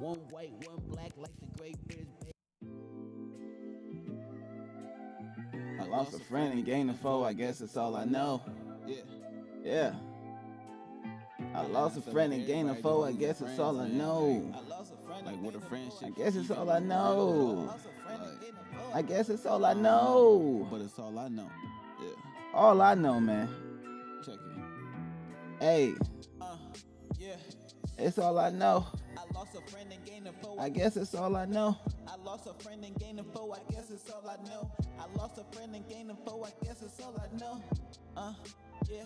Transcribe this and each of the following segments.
One white, one black, like the Great British. I lost a friend and gained a foe, I guess that's all I know. Yeah. I lost a friend and gained a foe, I guess it's all I know. Like what a friendship. I guess it's all I know. Like, I guess it's all I know. but it's all I know. Yeah. All I know, man. Check it. Hey, Yeah. it's all I know. I lost a friend and gained a foe. I guess it's all I know. I lost a friend and gained a foe. I guess it's all I know. I lost a friend and gained a foe. I guess it's all I know. Yeah.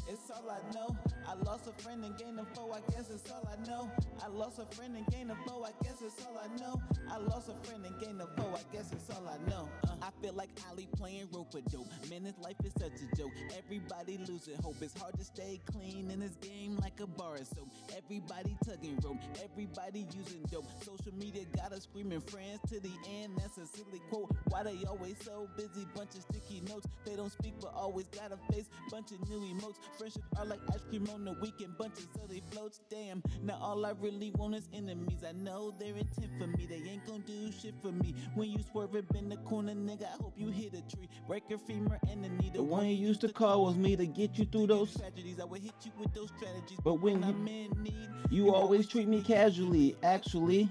It's all I know. I lost a friend and gained a foe. I guess it's all I know. I lost a friend and gained a foe. I guess it's all I know. I lost a friend and gained a foe. I guess it's all I know. I feel like Ali playing rope-a-dope. Man, this life is such a joke. Everybody losing hope. It's hard to stay clean in this game like a bar of soap. Everybody tugging rope. Everybody using dope. Social media got us screaming friends to the end. That's a silly quote. Why they always so busy? Bunch of sticky notes. They don't speak but always got a face. Bunch of new emotes. Friendships are like ice cream on the weekend. Bunch of silly floats. Damn. Now all I really want is enemies. I know they're intent for me. They ain't gonna do shit for me. When you swerve up in the corner, nigga, I hope you hit a tree. Break your femur and the knee. The one you used to call was me to get you through those tragedies. I would hit you with those strategies. But when I'm in need, you always treat me casually. Actually,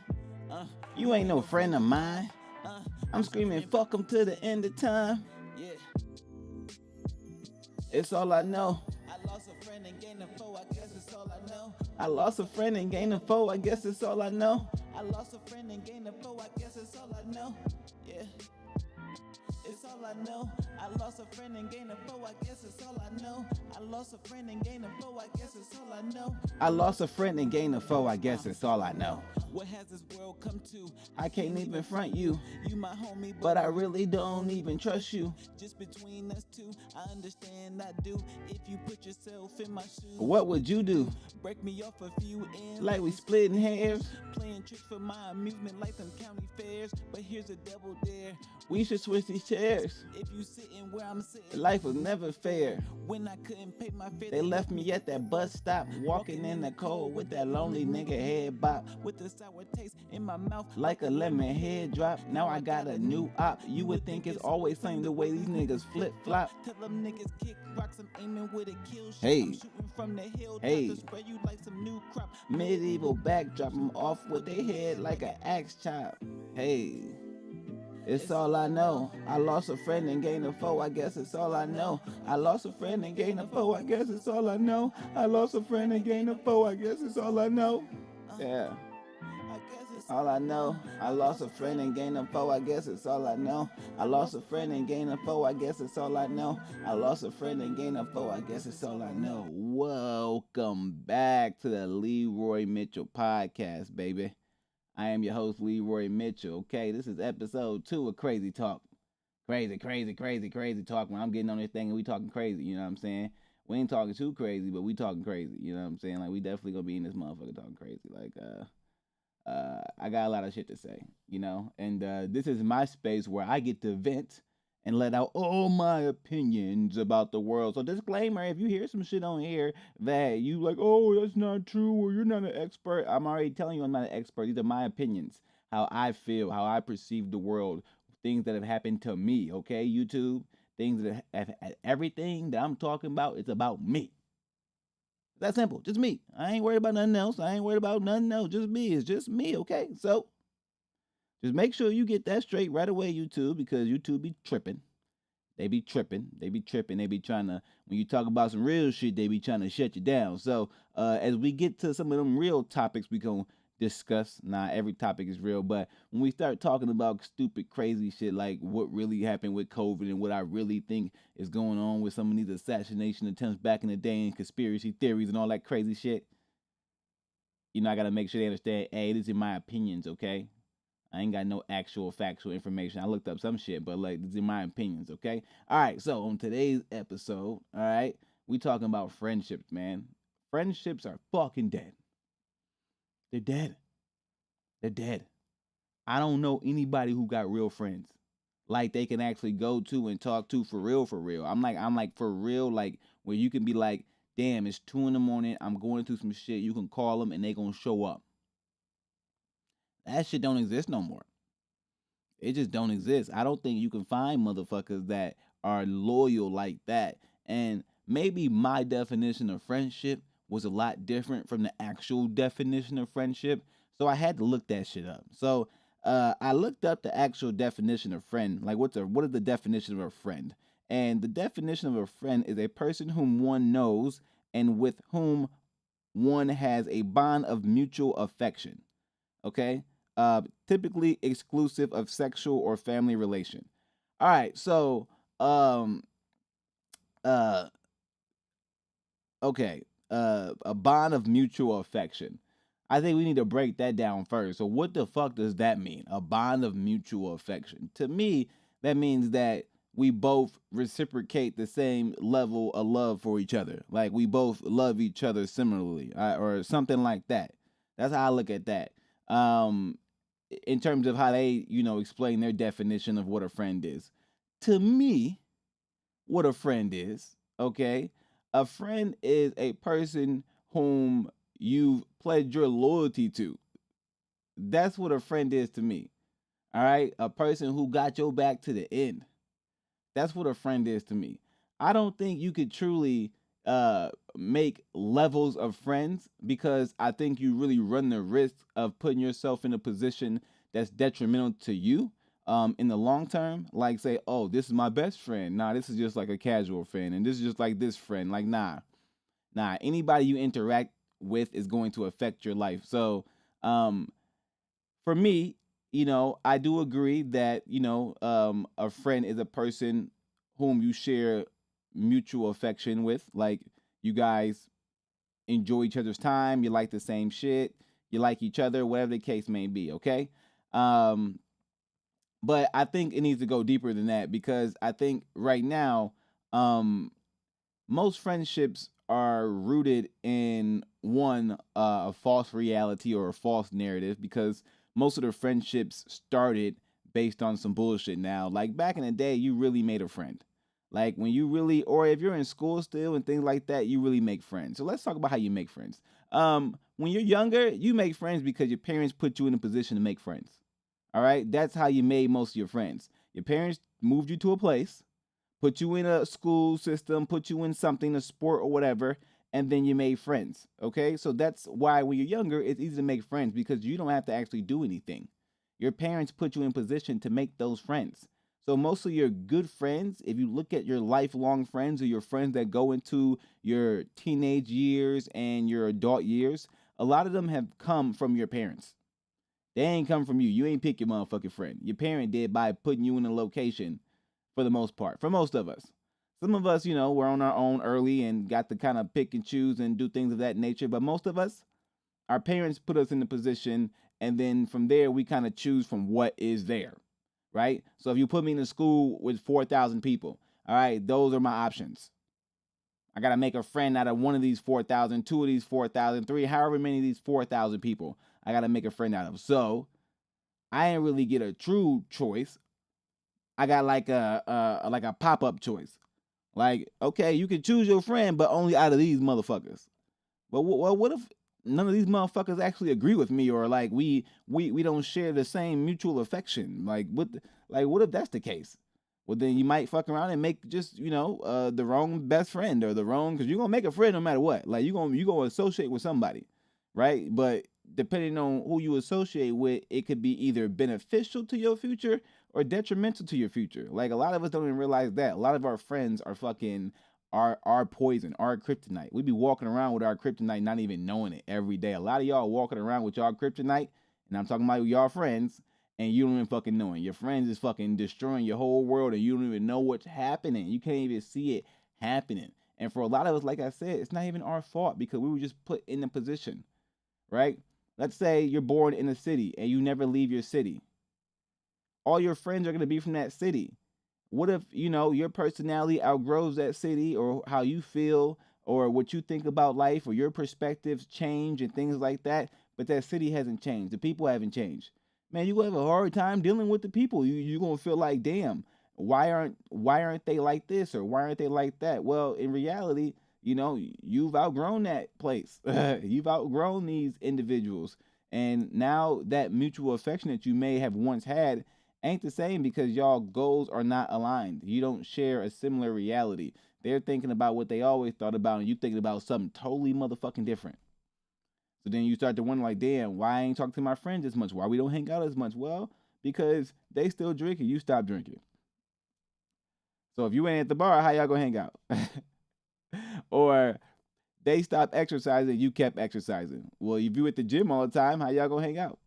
you ain't no friend of mine. I'm screaming fuck 'em to the end of time. Yeah. It's all I know. I lost a friend and gained a foe. I guess it's all I know. I lost a friend and gained a foe. I guess it's all I know. I lost a friend and gained a foe. I guess it's all I know. Yeah. It's all I know. I lost a friend and gained a foe. I guess it's all I know. I lost a friend and gained a foe. I guess it's all I know. I lost a friend and gained a foe. I guess it's all I know. What has this world come to? I can't even front you. You my homie, But I really don't even trust you. just between us two, I understand I do. If you put yourself in my shoes, What would you do? break me off a few ends. Like we splitting hairs? Playing tricks for my amusement like some county fairs. But here's a double dare. We should switch these chairs. If you sitting where I'm sitting, Life was never fair. when I couldn't pay my fare, They left me at that bus stop, walking in the cold with that lonely nigga head bop. with a sour taste in my mouth. Like a lemon head drop. Now I got a new op. You would think it's always same the way these niggas flip flop. Tell them niggas kick rocks, I'm aiming with a kill shot. Hey. I'm shooting from the hill Hey. to spray you like some new crop. Medieval backdrop 'em off with their head like an axe chop. Hey, it's all I know. I lost a friend and gained a foe. I guess it's all I know. I lost a friend and gained a foe. I guess it's all I know. I lost a friend and gained a foe. I guess it's all I know. Yeah. I guess it's All I know, I lost a friend and gained a foe. I guess it's all I know. I lost a friend and gained a foe. I guess it's all I know. I lost a friend and gained a foe. I guess it's all I know. Welcome back to the Leroy Mitchell podcast, baby. I am your host, Leroy Mitchell. Okay, this is episode 2 of Crazy Talk. Crazy talk. When I'm getting on this thing and we talking crazy, you know what I'm saying? We ain't talking too crazy, but we talking crazy. You know what I'm saying? Like, we definitely gonna be in this motherfucker talking crazy. Like, I got a lot of shit to say, you know, and this is my space where I get to vent and let out all my opinions about the world. So disclaimer, if you hear some shit on here that you like, oh, that's not true, or you're not an expert, I'm already telling you I'm not an expert. These are my opinions, how I feel, how I perceive the world, things that have happened to me, okay, YouTube, things that have everything that I'm talking about, it's about me. That simple, just me. I ain't worried about nothing else. I ain't worried about nothing else. Just me. It's just me, okay? So, just make sure you get that straight right away, YouTube, because YouTube be tripping. They be tripping. They be trying to, when you talk about some real shit, they be trying to shut you down. So, as we get to some of them real topics, we gonna discuss. Nah, every topic is real, but when we start talking about stupid, crazy shit like what really happened with COVID and what I really think is going on with some of these assassination attempts back in the day and conspiracy theories and all that crazy shit, you know, I gotta make sure they understand, hey, these are my opinions, okay? I ain't got no actual factual information. I looked up some shit, but like, these are my opinions, okay? All right, so on today's episode, all right, we talking about friendships, man. Friendships are fucking dead. They're dead. They're dead. I don't know anybody who got real friends. Like they can actually go to and talk to for real, for real. I'm like for real, like where you can be like, damn, it's 2 a.m. I'm going through some shit. You can call them and they gonna show up. That shit don't exist no more. It just don't exist. I don't think you can find motherfuckers that are loyal like that. And maybe my definition of friendship was a lot different from the actual definition of friendship. So I had to look that shit up. So I looked up the actual definition of friend. Like what is the definition of a friend? And the definition of a friend is a person whom one knows and with whom one has a bond of mutual affection. Okay, typically exclusive of sexual or family relation. All right, so um, uh, okay, a bond of mutual affection. I think we need to break that down first. So, what the fuck does that mean? A bond of mutual affection. To me, that means that we both reciprocate the same level of love for each other. Like we both love each other similarly, or something like that. That's how I look at that. Um, in terms of how they, explain their definition of what a friend is. To me, what a friend is, okay? A friend is a person whom you've pledged your loyalty to. That's what a friend is to me. All right? A person who got your back to the end. That's what a friend is to me. I don't think you could truly make levels of friends because I think you really run the risk of putting yourself in a position that's detrimental to you in the long term. Like say, oh, this is my best friend. Nah, this is just like a casual friend, and this is just like this friend. Like nah. Anybody you interact with is going to affect your life. So um, for me, I do agree that, a friend is a person whom you share mutual affection with. Like you guys enjoy each other's time, you like the same shit, you like each other, whatever the case may be, okay? Um, but I think it needs to go deeper than that because I think right now, um, most friendships are rooted in one a false reality or a false narrative because most of the friendships started based on some bullshit. Now like back in the day you really made a friend, like when you really, or if you're in school still and things like that, you really make friends. So let's talk about how you make friends. When you're younger you make friends because your parents put you in a position to make friends. All right, that's how you made most of your friends. Your parents moved you to a place, put you in a school system, put you in something, a sport or whatever, and then you made friends. Okay, so that's why when you're younger, it's easy to make friends because you don't have to actually do anything. Your parents put you in position to make those friends. So most of your good friends, if you look at your lifelong friends or your friends that go into your teenage years and your adult years, a lot of them have come from your parents. They ain't come from you. You ain't pick your motherfucking friend. Your parent did by putting you in a location for the most part. For most of us. Some of us, were on our own early and got to kind of pick and choose and do things of that nature. But most of us, our parents put us in the position, and then from there, we kind of choose from what is there, right? So if you put me in a school with 4,000 people, all right, those are my options. I got to make a friend out of one of these 4,000, two of these 4,000, three, however many of these 4,000 people I got to make a friend out of. So I didn't really get a true choice. I got like a pop up choice. Like, okay, you can choose your friend, but only out of these motherfuckers. But what if none of these motherfuckers actually agree with me, or like we don't share the same mutual affection? Like what if that's the case? Well, then you might fuck around and make just the wrong best friend or the wrong, because you're gonna make a friend no matter what. Like you gonna associate with somebody, right? But depending on who you associate with, it could be either beneficial to your future or detrimental to your future. Like a lot of us don't even realize that. A lot of our friends are fucking our poison, our kryptonite. We be walking around with our kryptonite, not even knowing it every day. A lot of y'all walking around with y'all kryptonite, and I'm talking about y'all friends, and you don't even fucking know it. Your friends is fucking destroying your whole world, and you don't even know what's happening. You can't even see it happening. And for a lot of us, like I said, it's not even our fault because we were just put in a position, right? Let's say you're born in a city and you never leave your city. All your friends are going to be from that city. What if, your personality outgrows that city, or how you feel, or what you think about life, or your perspectives change and things like that, but that city hasn't changed. The people haven't changed. Man, you gonna have a hard time dealing with the people. You gonna feel like, damn, why aren't they like this, or why aren't they like that? Well, in reality, you've outgrown that place. You've outgrown these individuals, And now that mutual affection that you may have once had ain't the same because y'all goals are not aligned. You don't share a similar reality. They're thinking about what they always thought about, and you thinking about something totally motherfucking different. So then you start to wonder, like, damn, why I ain't talking to my friends as much? Why we don't hang out as much? Well, because they still drinking, you stop drinking. So if you ain't at the bar, how y'all gonna hang out? Or they stopped exercising, you kept exercising. Well, if you at the gym all the time, how y'all gonna hang out?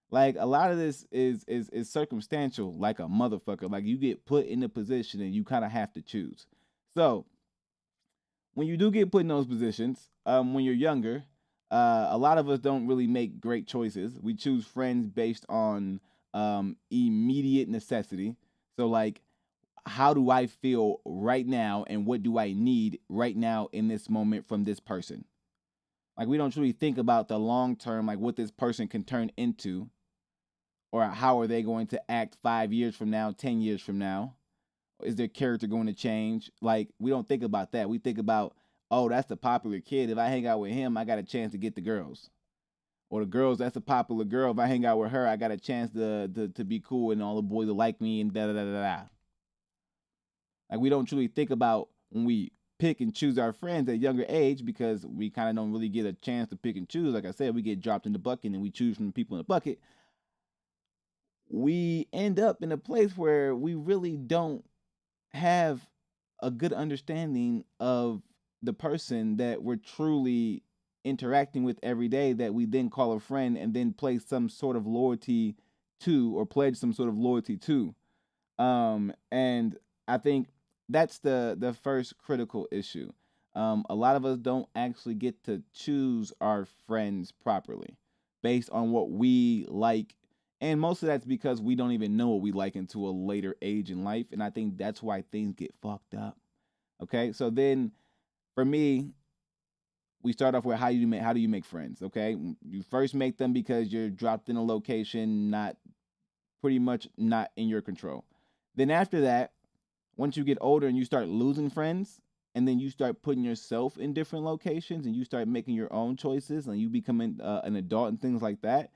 Like a lot of this is circumstantial, like a motherfucker. Like you get put in a position and you kind of have to choose. So when you do get put in those positions, when you're younger, a lot of us don't really make great choices. We choose friends based on immediate necessity. So like, how do I feel right now, and what do I need right now in this moment from this person? Like we don't truly think about the long term, like what this person can turn into, or how are they going to act 5 years from now, 10 years from now? Is their character going to change? Like we don't think about that. We think about, oh, that's the popular kid. If I hang out with him, I got a chance to get the girls. Or the girls, that's a popular girl. If I hang out with her, I got a chance to be cool and all the boys will like me and da da da da da. Like we don't truly think about when we pick and choose our friends at younger age because we kind of don't really get a chance to pick and choose. Like I said, we get dropped in the bucket and we choose from the people in the bucket. We end up in a place where we really don't have a good understanding of the person that we're truly interacting with every day, that we then call a friend and then place some sort of loyalty to, or pledge some sort of loyalty to. And I think that's the first critical issue. A lot of us don't actually get to choose our friends properly based on what we like, and most of that's because we don't even know what we like until a later age in life, and I think that's why things get fucked up. Okay, so then for me, we start off with how do you make friends? Okay, you first make them because you're dropped in a location not pretty much not in your control. Then after that, once you get older and you start losing friends, and then you start putting yourself in different locations and you start making your own choices and you become an adult and things like that,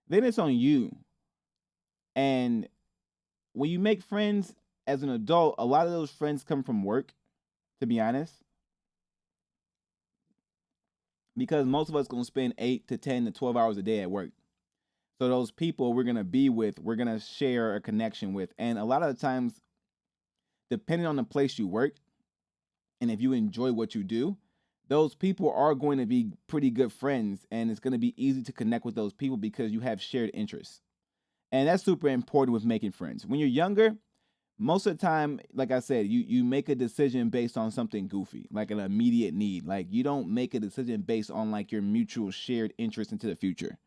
then it's on you. And when you make friends as an adult, a lot of those friends come from work, to be honest, because most of us going to spend 8 to 10 to 12 hours a day at work. So those people we're going to be with, we're going to share a connection with. And a lot of the times, depending on the place you work, and if you enjoy what you do, those people are going to be pretty good friends, and it's going to be easy to connect with those people because you have shared interests. And that's super important with making friends. When you're younger, most of the time, like I said, you make a decision based on something goofy, like an immediate need. Like you don't make a decision based on like your mutual shared interest into the future.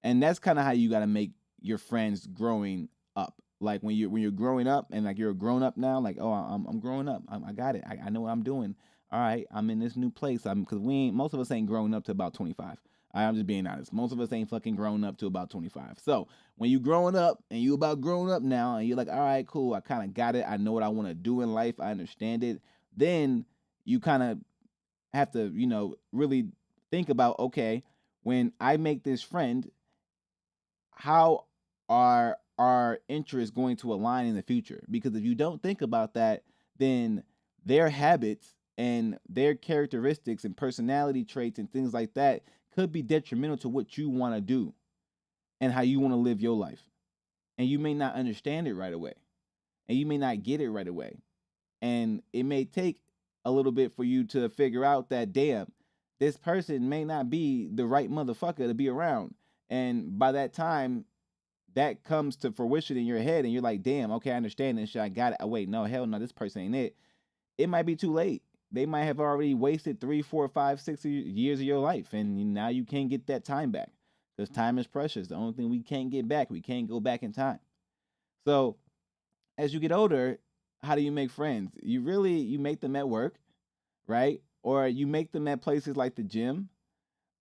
And that's kind of how you got to make your friends growing up. Like when you're growing up and like you're a grown up now, like, oh, I'm growing up. I got it. I know what I'm doing. All right, I'm in this new place. I'm because we ain't most of us ain't grown up to about 25. I'm just being honest. Most of us ain't fucking grown up to about 25. So when you growing up and you about grown up now and you're like, all right, cool, I kind of got it. I know what I want to do in life. I understand it. Then you kind of have to, really think about, okay, when I make this friend, how are our interests going to align in the future? Because if you don't think about that, then their habits and their characteristics and personality traits and things like that could be detrimental to what you want to do and how you want to live your life. And you may not understand it right away. And you may not get it right away. And it may take a little bit for you to figure out that, damn, this person may not be the right motherfucker to be around. And by that time, that comes to fruition in your head, and you're like, damn, okay, I understand this shit. I got it. Oh, wait, no, hell no, this person ain't it. It might be too late. They might have already wasted 3, 4, 5, 6 years of your life, and now you can't get that time back because time is precious. The only thing we can't get back, we can't go back in time. So as you get older, how do you make friends? You make them at work, right? Or you make them at places like the gym,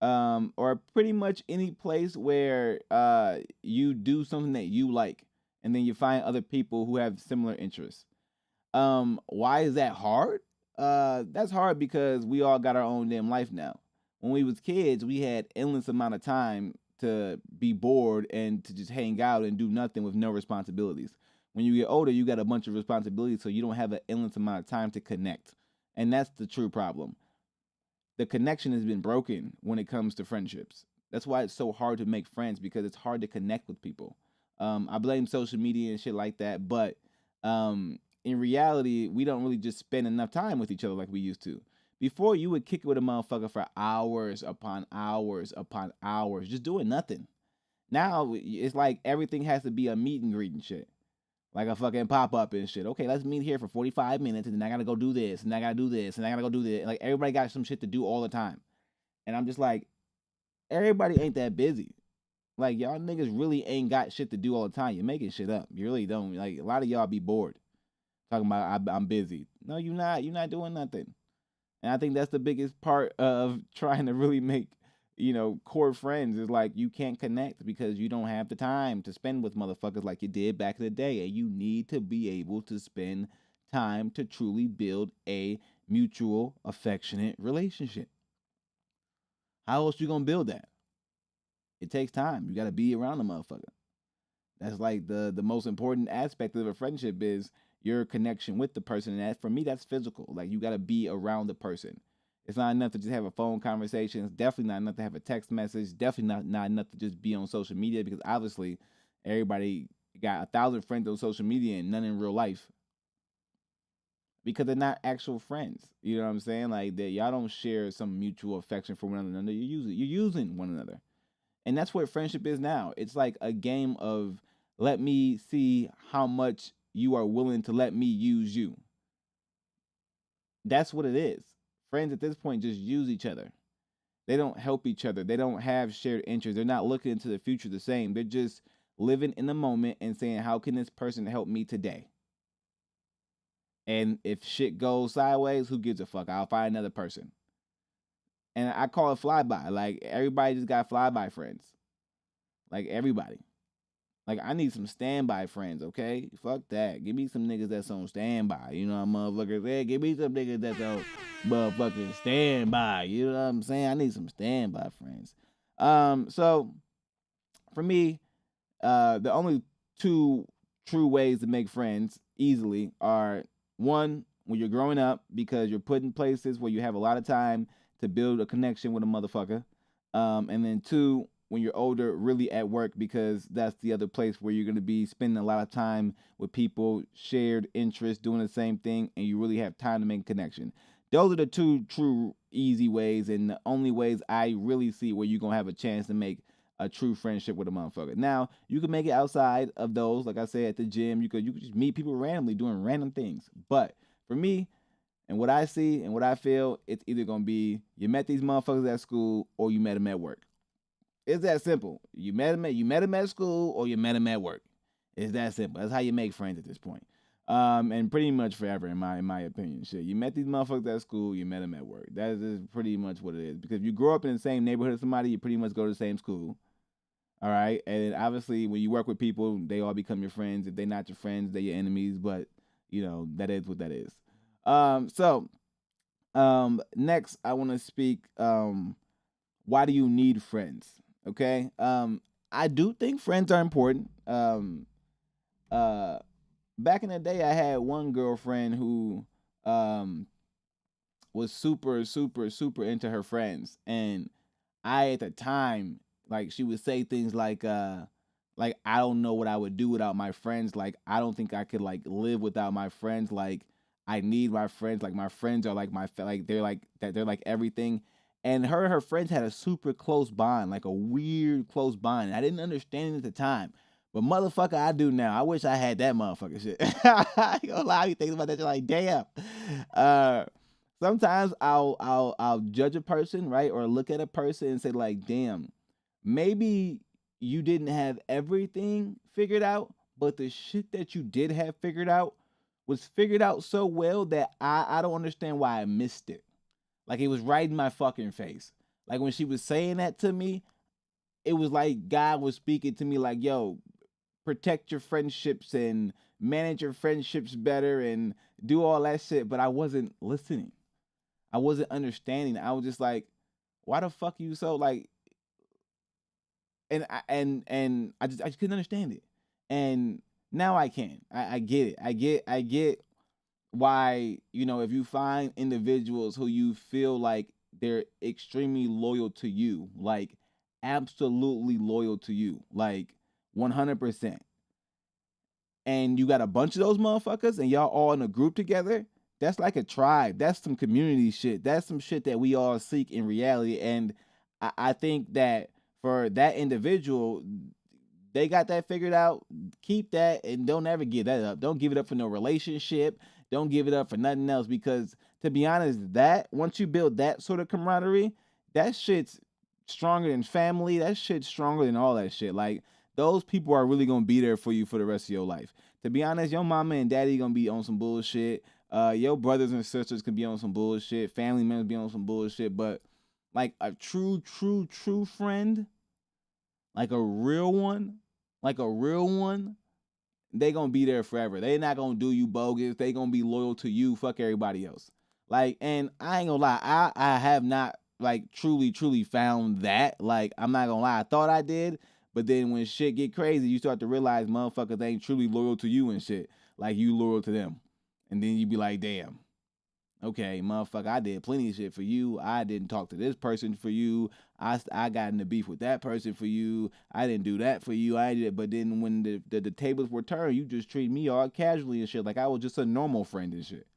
or pretty much any place where you do something that you like, and then you find other people who have similar interests. Why is that hard? That's hard because we all got our own damn life now. When we was kids, we had endless amount of time to be bored and to just hang out and do nothing with no responsibilities. When you get older, you got a bunch of responsibilities, so you don't have an endless amount of time to connect. And that's the true problem. The connection has been broken when it comes to friendships. That's why it's so hard to make friends because it's hard to connect with people. I blame social media and shit like that, but in reality, we don't really just spend enough time with each other like we used to. Before, you would kick it with a motherfucker for hours upon hours upon hours, just doing nothing. Now it's like everything has to be a meet and greet and shit, like a fucking pop up and shit. Okay, let's meet here for 45 minutes, and then I gotta go do this, and I gotta do this, and I gotta go do this. Like everybody got some shit to do all the time, and I'm just like, everybody ain't that busy. Like y'all niggas really ain't got shit to do all the time. You're making shit up. You really don't. Like a lot of y'all be bored talking about I'm busy. No, you not. You're not doing nothing. And I think that's the biggest part of trying to really make, core friends is like you can't connect because you don't have the time to spend with motherfuckers like you did back in the day. And you need to be able to spend time to truly build a mutual affectionate relationship. How else you gonna build that? It takes time. You gotta be around the motherfucker. That's like the most important aspect of a friendship is your connection with the person. And that, for me, that's physical. Like you got to be around the person. It's not enough to just have a phone conversation. It's definitely not enough to have a text message. Definitely not enough to just be on social media because obviously everybody got 1,000 friends on social media and none in real life because they're not actual friends. You know what I'm saying? Like that y'all don't share some mutual affection for one another. You're using one another. And that's what friendship is now. It's like a game of let me see how much you are willing to let me use you. That's what it is. Friends at this point just use each other. They don't help each other. They don't have shared interests. They're not looking into the future the same. They're just living in the moment and saying, how can this person help me today? And if shit goes sideways, who gives a fuck? I'll find another person. And I call it flyby. Like everybody just got flyby friends. Like everybody. Like I need some standby friends, okay? Fuck that. Give me some niggas that's on standby. You know what motherfuckers say? Give me some niggas that's on motherfucking standby. You know what I'm saying? I need some standby friends. So for me, the only two true ways to make friends easily are one, when you're growing up, because you're put in places where you have a lot of time to build a connection with a motherfucker. And then two, when you're older, really at work, because that's the other place where you're going to be spending a lot of time with people, shared interests, doing the same thing, and you really have time to make a connection. Those are the two true easy ways, and the only ways I really see where you're going to have a chance to make a true friendship with a motherfucker. Now, you can make it outside of those, like I said, at the gym. You could just meet people randomly doing random things. But for me, and what I see and what I feel, it's either going to be you met these motherfuckers at school or you met them at work. It's that simple. You met him at school or you met him at work. It's that simple. That's how you make friends at this point. And pretty much forever, in my opinion. Shit, you met these motherfuckers at school, you met them at work. That is pretty much what it is. Because if you grow up in the same neighborhood as somebody, you pretty much go to the same school. All right, and obviously, when you work with people, they all become your friends. If they're not your friends, they're your enemies. But that is what that is. Next, I want to speak. Why do you need friends? Okay. I do think friends are important. Uh, Back in the day, I had one girlfriend who was super, super, super into her friends, and I at the time, like, she would say things like I don't know what I would do without my friends. Like I don't think I could like live without my friends. Like I need my friends. Like my friends are like like they're like that. They're like everything. And her friends had a super close bond, like a weird close bond. And I didn't understand it at the time. But motherfucker, I do now. I wish I had that motherfucker shit. I ain't gonna lie, you think about that, you're like, damn. Uh, Sometimes I'll judge a person, right, or look at a person and say like, damn, maybe you didn't have everything figured out, but the shit that you did have figured out was figured out so well that I don't understand why I missed it. Like it was right in my fucking face. Like when she was saying that to me, it was like God was speaking to me like, yo, protect your friendships and manage your friendships better and do all that shit. But I wasn't listening. I wasn't understanding. I was just like, why the fuck you so like and I just couldn't understand it. And now I can. I get it. I get why, if you find individuals who you feel like they're extremely loyal to you, like absolutely loyal to you, like 100%, and you got a bunch of those motherfuckers and y'all all in a group together, that's like a tribe. That's some community shit. That's some shit that we all seek in reality. And I think that for that individual, they got that figured out. Keep that and don't ever give that up. Don't give it up for no relationship. Don't give it up for nothing else, because to be honest, that once you build that sort of camaraderie, that shit's stronger than family. That shit's stronger than all that shit. Like, those people are really gonna be there for you for the rest of your life. To be honest, your mama and daddy gonna be on some bullshit. Your brothers and sisters can be on some bullshit. Family members be on some bullshit. But like a true friend, like a real one, they gonna be there forever. They not gonna do you bogus. They gonna be loyal to you. Fuck everybody else. Like, and I ain't gonna lie, I have not like truly found that. Like, I'm not gonna lie, I thought I did, but then when shit get crazy, you start to realize motherfuckers ain't truly loyal to you and shit. Like, you loyal to them, and then you be like, damn. Okay, motherfucker, I did plenty of shit for you. I didn't talk to this person for you. I got in the beef with that person for you. I didn't do that for you. I did, but then when the tables were turned, you just treat me all casually and shit, like I was just a normal friend and shit.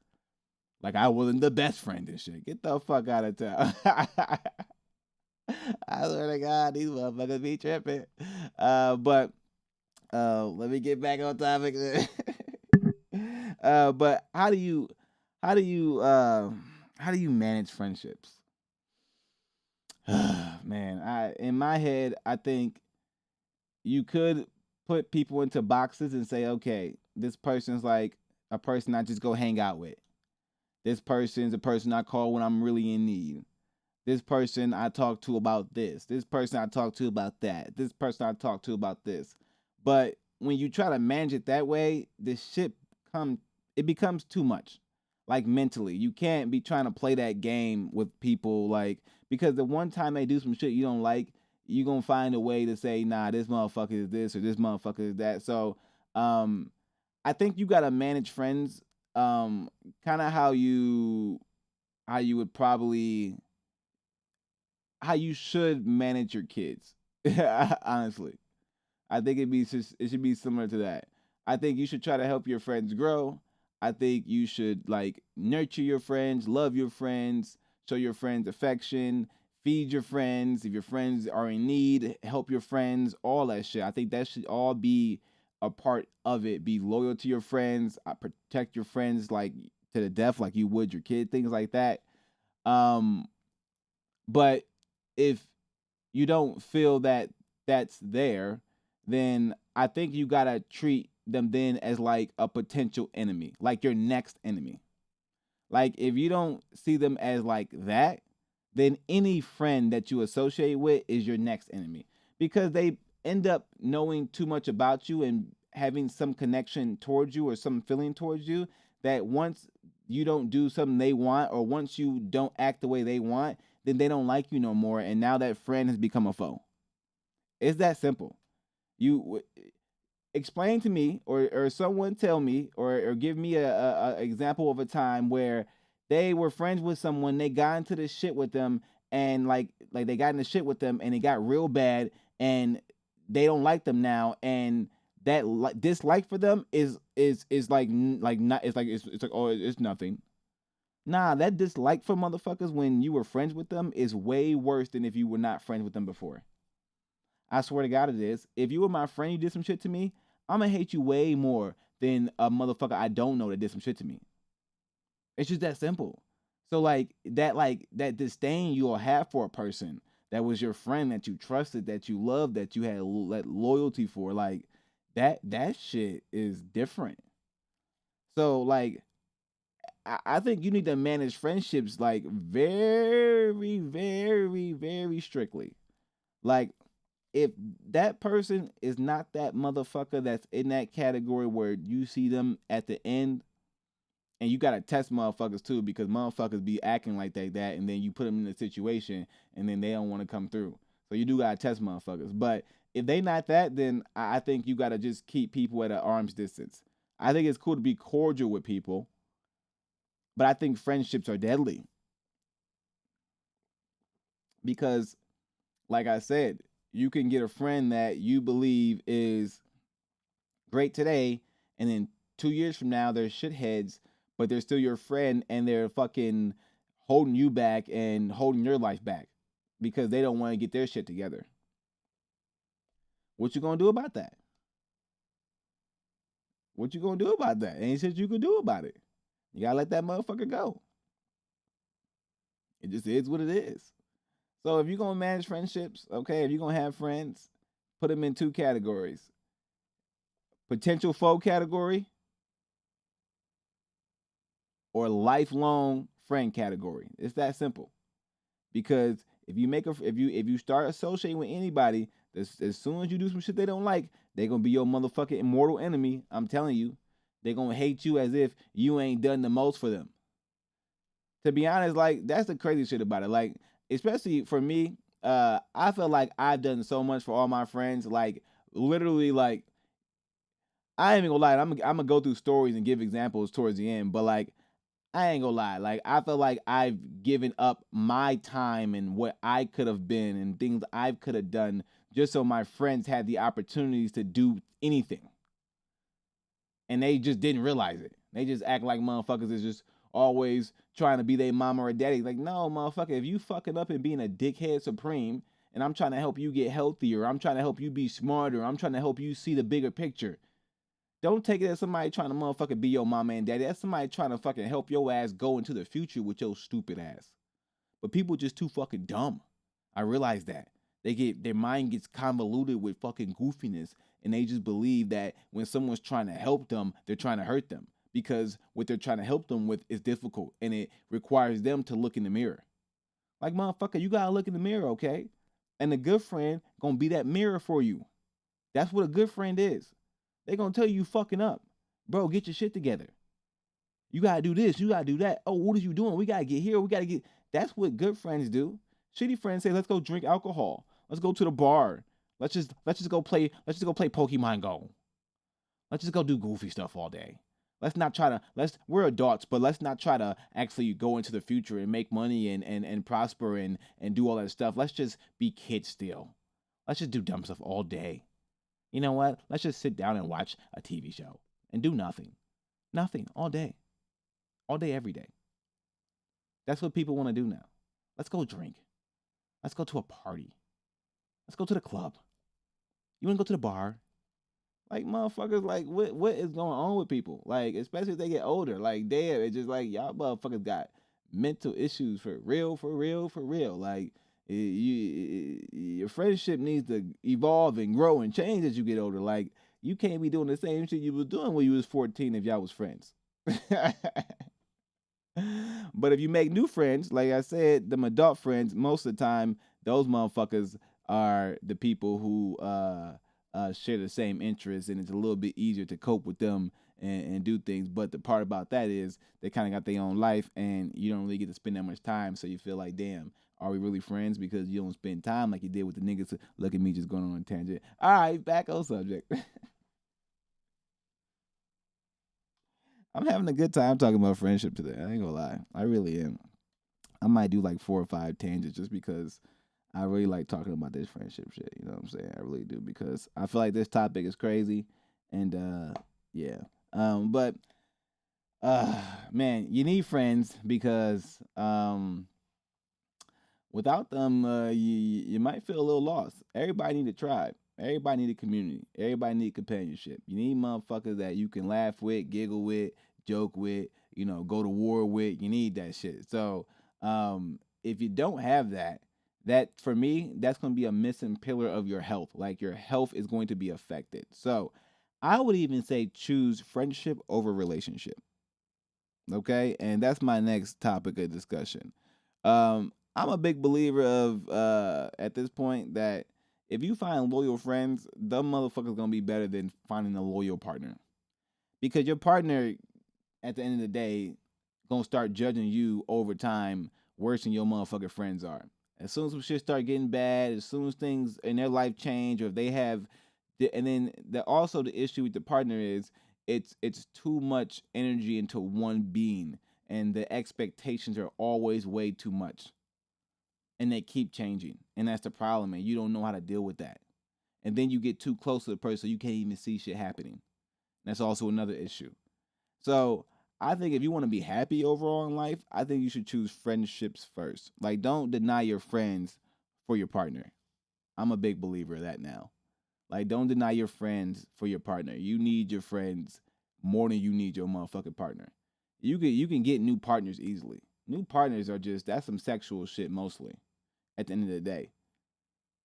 Like I wasn't the best friend and shit. Get the fuck out of town. I swear to God, these motherfuckers be tripping. But let me get back on topic. But how do you how do you manage friendships? Man, in my head, I think you could put people into boxes and say, okay, this person's like a person I just go hang out with. This person's a person I call when I'm really in need. This person I talk to about this. This person I talk to about that. This person I talk to about this. But when you try to manage it that way, this shit come it becomes too much. Like mentally, you can't be trying to play that game with people, like, because the one time they do some shit you don't like, you gonna find a way to say, nah, this motherfucker is this or this motherfucker is that. So, um, I think you gotta manage friends, kind of how you would probably how you should manage your kids. Honestly, I think it should be similar to that. I think you should try to help your friends grow. I think you should like nurture your friends, love your friends, show your friends affection, feed your friends. If your friends are in need, help your friends, all that shit. I think that should all be a part of it. Be loyal to your friends, protect your friends like to the death, like you would your kid, things like that. Um, but if you don't feel that that's there, then I think you gotta treat them then as like a potential enemy, like your next enemy. Like if you don't see them as like that, then any friend that you associate with is your next enemy, because they end up knowing too much about you and having some connection towards you or some feeling towards you, that once you don't do something they want or once you don't act the way they want, then they don't like you no more, and now that friend has become a foe. It's that simple. You explain to me, or someone tell me, or give me a example of a time where they were friends with someone, they got into the shit with them, and like they got in the shit with them and it got real bad, and they don't like them now, and that dislike for them is like not it's like, oh, it's nothing. Nah, that dislike for motherfuckers when you were friends with them is way worse than if you were not friends with them before. I swear to God it is. If you were my friend, you did some shit to me, I'm gonna hate you way more than a motherfucker I don't know that did some shit to me. It's just that simple. So like that disdain you'll have for a person that was your friend, that you trusted, that you loved, that you had that loyalty for, like that shit is different. So like I think you need to manage friendships like very strictly. Like if that person is not that motherfucker that's in that category where you see them at the end, and you gotta test motherfuckers too, because motherfuckers be acting like that, and then you put them in a situation and then they don't want to come through. So you do gotta test motherfuckers. But If they not that, then I think you gotta just keep people at an arm's distance. I think it's cool to be cordial with people, but I think friendships are deadly because, like I said, you can get a friend that you believe is great today, and then 2 years from now they're shitheads, but they're still your friend, and they're fucking holding you back and holding your life back because they don't want to get their shit together. What you gonna do about that? What you gonna do about that? Ain't shit you can do about it. You gotta let that motherfucker go. It just is what it is. So if you're gonna manage friendships, okay, if you're gonna have friends, put them in two categories: potential foe category or lifelong friend category. It's that simple. Because if you make a if you start associating with anybody, as soon as you do some shit they don't like, they're gonna be your motherfucking immortal enemy. I'm telling you, they're gonna hate you as if you ain't done the most for them. To be honest, like that's the crazy shit about it. Like, especially for me, I feel like I've done so much for all my friends. Like literally, like I ain't even gonna lie. I'm gonna go through stories and give examples towards the end, but like I ain't gonna lie. Like I feel like I've given up my time and what I could have been and things I could have done just so my friends had the opportunities to do anything. And they just didn't realize it. They just act like motherfuckers is just always trying to be their mama or daddy. Like, no, motherfucker, if you fucking up and being a dickhead supreme, and I'm trying to help you get healthier, I'm trying to help you be smarter, I'm trying to help you see the bigger picture. Don't take it as somebody trying to motherfucking be your mama and daddy. That's somebody trying to fucking help your ass go into the future with your stupid ass. But people just too fucking dumb. I realize that. Their mind gets convoluted with fucking goofiness, and they just believe that when someone's trying to help them, they're trying to hurt them. Because what they're trying to help them with is difficult and it requires them to look in the mirror. Like, motherfucker, you gotta look in the mirror, okay? And a good friend gonna be that mirror for you. That's what a good friend is. They gonna tell you fucking up. Bro, get your shit together. You gotta do this, you gotta do that. Oh, what are you doing? We gotta get here, we gotta get. That's what good friends do. Shitty friends say, let's go drink alcohol. Let's go to the bar. Let's just go play. Let's just go play Pokemon Go. Let's just go do goofy stuff all day. Let's not try to we're adults, but let's not try to actually go into the future and make money and prosper and do all that stuff. Let's just be kids still. Let's just do dumb stuff all day. You know what? Let's just sit down and watch a TV show and do nothing. Nothing all day. All day, every day. That's what people want to do now. Let's go drink. Let's go to a party. Let's go to the club. You want to go to the bar? Like, motherfuckers, like, what is going on with people? Like, especially if they get older. Like, damn, it's just like, y'all motherfuckers got mental issues for real, for real, for real. Like, your friendship needs to evolve and grow and change as you get older. Like, you can't be doing the same shit you was doing when you was 14 if y'all was friends. But if you make new friends, like I said, them adult friends, most of the time, those motherfuckers are the people who share the same interests, and it's a little bit easier to cope with them and do things. But the part about that is they kind of got their own life, and you don't really get to spend that much time. So you feel like, damn, are we really friends? Because you don't spend time like you did with the niggas. Look at me just going on a tangent. All right, back on subject. I'm having a good time talking about friendship today. I ain't gonna lie. I really am. I might do like 4 or 5 tangents just because I really like talking about this friendship shit. You know what I'm saying? I really do because I feel like this topic is crazy, and yeah. But man, you need friends because without them, you might feel a little lost. Everybody need a tribe. Everybody need a community. Everybody need companionship. You need motherfuckers that you can laugh with, giggle with, joke with, go to war with. You need that shit. So, if you don't have that, that for me, that's going to be a missing pillar of your health. Like your health is going to be affected. So, I would even say choose friendship over relationship. Okay, and that's my next topic of discussion. I'm a big believer of at this point that if you find loyal friends, them motherfuckers gonna be better than finding a loyal partner. Because your partner, at the end of the day, gonna start judging you over time worse than your motherfucking friends are. As soon as some shit start getting bad, as soon as things in their life change, or if they have, and then also the issue with the partner is it's too much energy into one being, and the expectations are always way too much, and they keep changing, and that's the problem, and you don't know how to deal with that. And then you get too close to the person, so you can't even see shit happening. That's also another issue. So I think if you want to be happy overall in life, I think you should choose friendships first. Like, don't deny your friends for your partner. I'm a big believer of that now. Like, don't deny your friends for your partner. You need your friends more than you need your motherfucking partner. You can get new partners easily. New partners are just that's some sexual shit mostly. At the end of the day,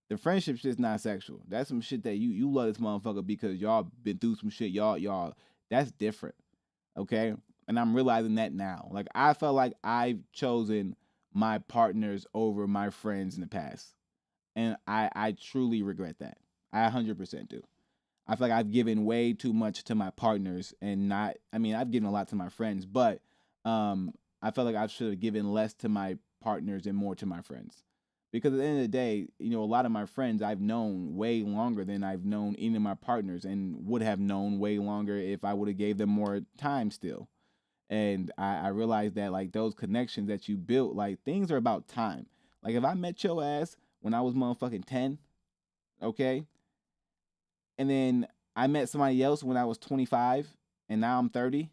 the friendship shit's not sexual. That's some shit that you love this motherfucker because y'all been through some shit. Y'all that's different. Okay? And I'm realizing that now. Like I felt like I've chosen my partners over my friends in the past. And I truly regret that. I 100% do. I feel like I've given way too much to my partners and not I mean, I've given a lot to my friends, but I felt like I should have given less to my partners and more to my friends. Because at the end of the day, a lot of my friends I've known way longer than I've known any of my partners and would have known way longer if I would have gave them more time still. And I realized that like those connections that you built, like things are about time. Like if I met your ass when I was motherfucking 10, okay? And then I met somebody else when I was 25 and now I'm 30,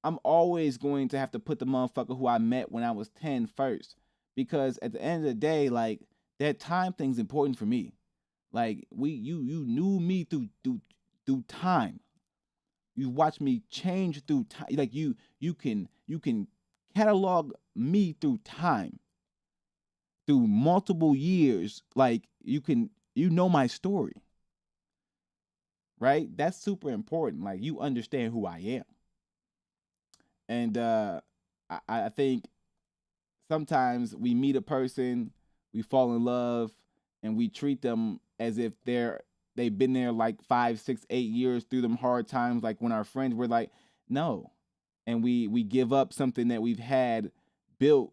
I'm always going to have to put the motherfucker who I met when I was 10 first. Because at the end of the day, like that time thing's important for me. Like you knew me through time. You watched me change through time. Like you can catalog me through time, through multiple years. Like you know my story, right? That's super important. Like you understand who I am. And I think sometimes we meet a person, we fall in love, and we treat them as if they've been there like 5, 6, 8 years through them hard times. Like when our friends were like, no, and we give up something that we've had built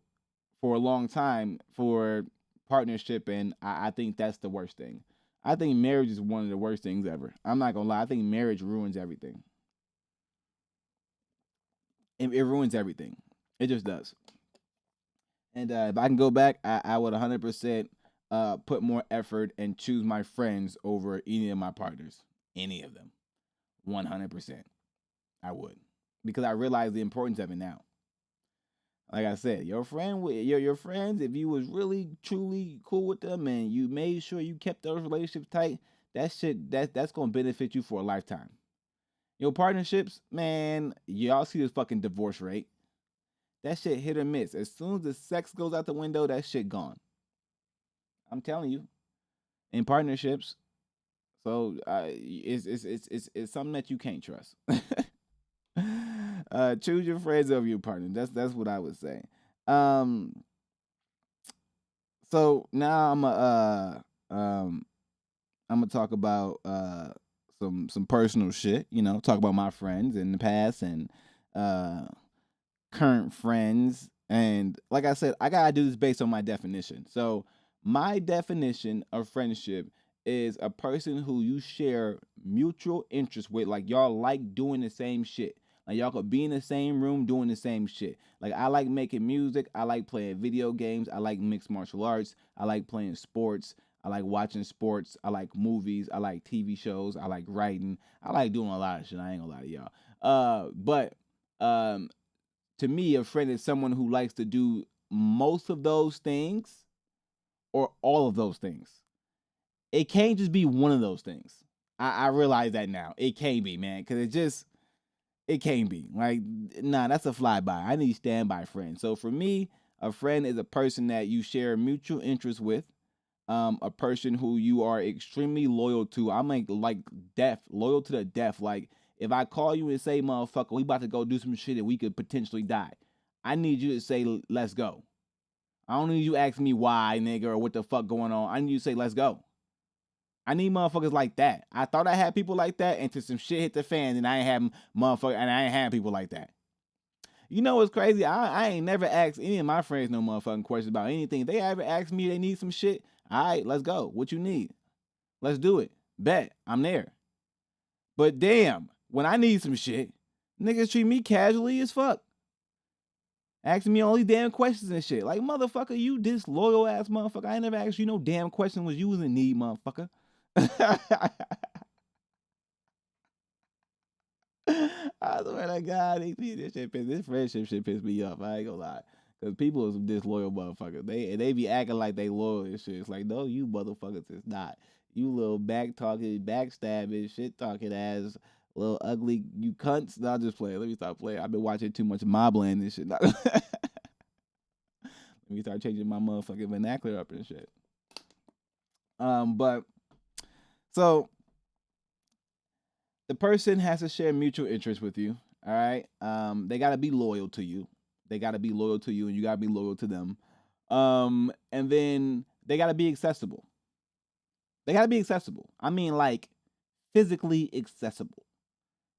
for a long time for partnership, and I think that's the worst thing. I think marriage is one of the worst things ever. I'm not gonna lie. I think marriage ruins everything. It ruins everything. It just does. And if I can go back, I would 100% put more effort and choose my friends over any of my partners. Any of them. 100%. I would. Because I realize the importance of it now. Like I said, your friends, if you was really truly cool with them and you made sure you kept those relationships tight, that's gonna benefit you for a lifetime. Your partnerships, man, y'all see this fucking divorce rate. That shit hit or miss. As soon as the sex goes out the window, that shit gone. I'm telling you, in partnerships. So it's something that you can't trust. Choose your friends over your partner. That's what I would say. Um, so now I'm gonna talk about some personal shit. Talk about my friends in the past and uh current friends. And like I said, I gotta do this based on my definition. So my definition of friendship is a person who you share mutual interest with, like y'all like doing the same shit. Like y'all could be in the same room doing the same shit. Like I like making music, I like playing video games, I like mixed martial arts, I like playing sports, I like watching sports, I like movies, I like TV shows, I like writing, I like doing a lot of shit. I ain't gonna lie to y'all. But um to me, a friend is someone who likes to do most of those things or all of those things. It can't just be one of those things. I realize that now. It can't be, man, because it can't be. Like, nah, that's a flyby. I need standby friends. So for me, a friend is a person that you share mutual interest with, a person who you are extremely loyal to. I'm like death, loyal to the death. Like if I call you and say, motherfucker, we about to go do some shit and we could potentially die, I need you to say, let's go. I don't need you to ask me why, nigga, or what the fuck going on. I need you to say, let's go. I need motherfuckers like that. I thought I had people like that until some shit hit the fan and I ain't have motherfucker and I ain't have people like that. You know what's crazy? I ain't never asked any of my friends no motherfucking questions about anything. They ever ask me they need some shit, all right, let's go. What you need? Let's do it. Bet. I'm there. But damn, when I need some shit, niggas treat me casually as fuck. Asking me all these damn questions and shit. Like, motherfucker, you disloyal ass motherfucker. I ain't never asked you no damn question was you was in need, motherfucker. I swear to God, this friendship shit piss me off. I ain't gonna lie. Cause people are some disloyal motherfuckers. They be acting like they loyal and shit. It's like, no, you motherfuckers is not. You little back talking, backstabbing, shit talking ass, little ugly, you cunts. No, I'll just play. Let me stop playing. I've been watching too much Mobland and shit. Let me start changing my motherfucking vernacular up and shit. But so the person has to share mutual interest with you. All right. They gotta be loyal to you. They gotta be loyal to you, and you gotta be loyal to them. And then they gotta be accessible. They gotta be accessible. I mean, like physically accessible.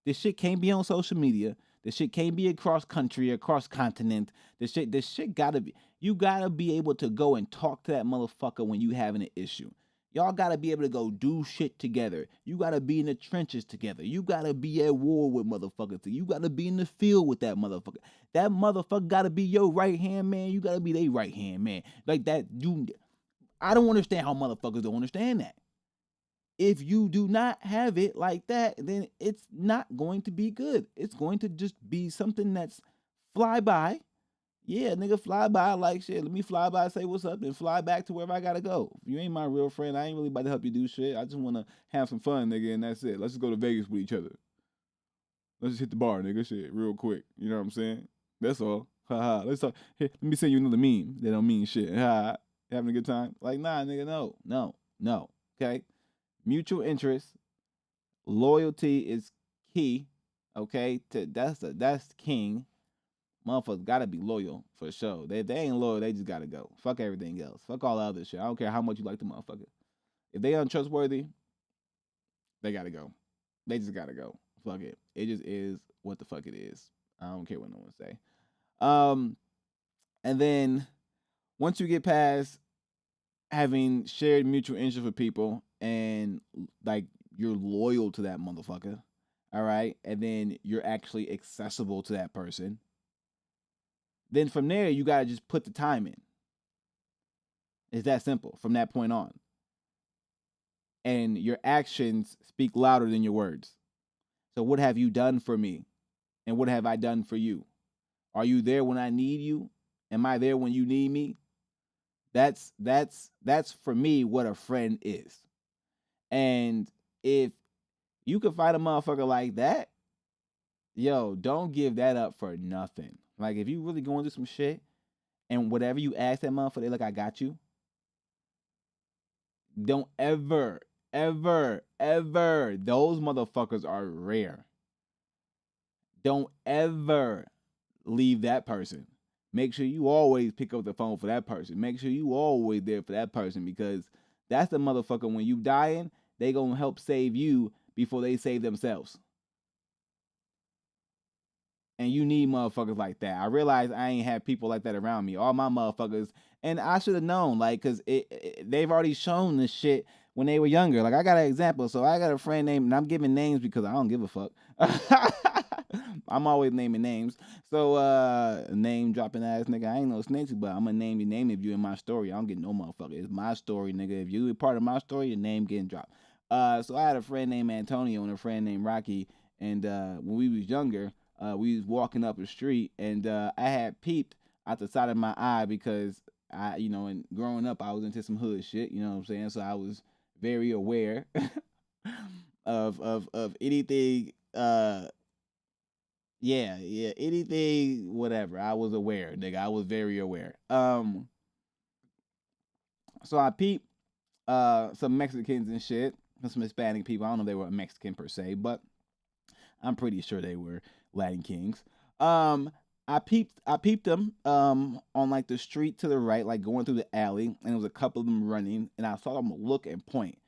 This shit can't be on social media. This shit can't be across country, across continent. This shit gotta be. You gotta be able to go and talk to that motherfucker when you having an issue. Y'all gotta be able to go do shit together. You gotta be in the trenches together. You gotta be at war with motherfuckers. You gotta be in the field with that motherfucker. That motherfucker gotta be your right hand man. You gotta be their right hand man. Like that. I don't understand how motherfuckers don't understand that. If you do not have it like that, then it's not going to be good. It's going to just be something that's fly by. Yeah, nigga, fly by like shit. Let me fly by, say what's up, and fly back to wherever I gotta go. You ain't my real friend. I ain't really about to help you do shit. I just wanna have some fun, nigga, and that's it. Let's just go to Vegas with each other. Let's just hit the bar, nigga, shit, real quick. You know what I'm saying? That's all. Ha ha. Let's talk. Hey, let me send you another meme that don't mean shit. Ha. Having a good time? Like, nah, nigga, no. Okay? Mutual interest, loyalty is key. Okay? That's king. Motherfuckers gotta be loyal for sure. They ain't loyal, they just gotta go. Fuck everything else. Fuck all the other shit. I don't care how much you like the motherfucker. If they untrustworthy, they gotta go. They just gotta go. Fuck it. It just is what the fuck it is. I don't care what no one say. And then once you get past having shared mutual interest with people and like you're loyal to that motherfucker, all right, and then you're actually accessible to that person, then from there you gotta just put the time in. It's that simple from that point on. And your actions speak louder than your words. So what have you done for me? And what have I done for you? Are you there when I need you? Am I there when you need me? That's for me what a friend is. And if you can find a motherfucker like that, yo, don't give that up for nothing. Like if you really going through some shit and whatever you ask that motherfucker, they like, I got you. Don't ever, those motherfuckers are rare. Don't ever leave that person. Make sure you always pick up the phone for that person. Make sure you always there for that person because that's the motherfucker when you dying, they gonna help save you before they save themselves. And you need motherfuckers like that. I realize I ain't had people like that around me. All my motherfuckers, and I should have known, like, cause they've already shown this shit when they were younger. Like I got an example. So I got a friend named, and I'm giving names because I don't give a fuck. I'm always naming names. So name dropping ass nigga. I ain't no snitch, but I'm gonna name your name if you in my story. I don't get no motherfucker. It's my story, nigga. If you a part of my story, your name getting dropped. So I had a friend named Antonio and a friend named Rocky, and when we was younger, we was walking up the street, and I had peeped out the side of my eye because I, and growing up, I was into some hood shit. You know what I'm saying? So I was very aware of anything. Yeah, anything, whatever. I was aware, nigga. I was very aware. So I peeped some Mexicans and shit, some Hispanic people. I don't know if they were Mexican per se, but I'm pretty sure they were Latin Kings. I peeped them on like the street to the right, like going through the alley, and there was a couple of them running, and I saw them look and point,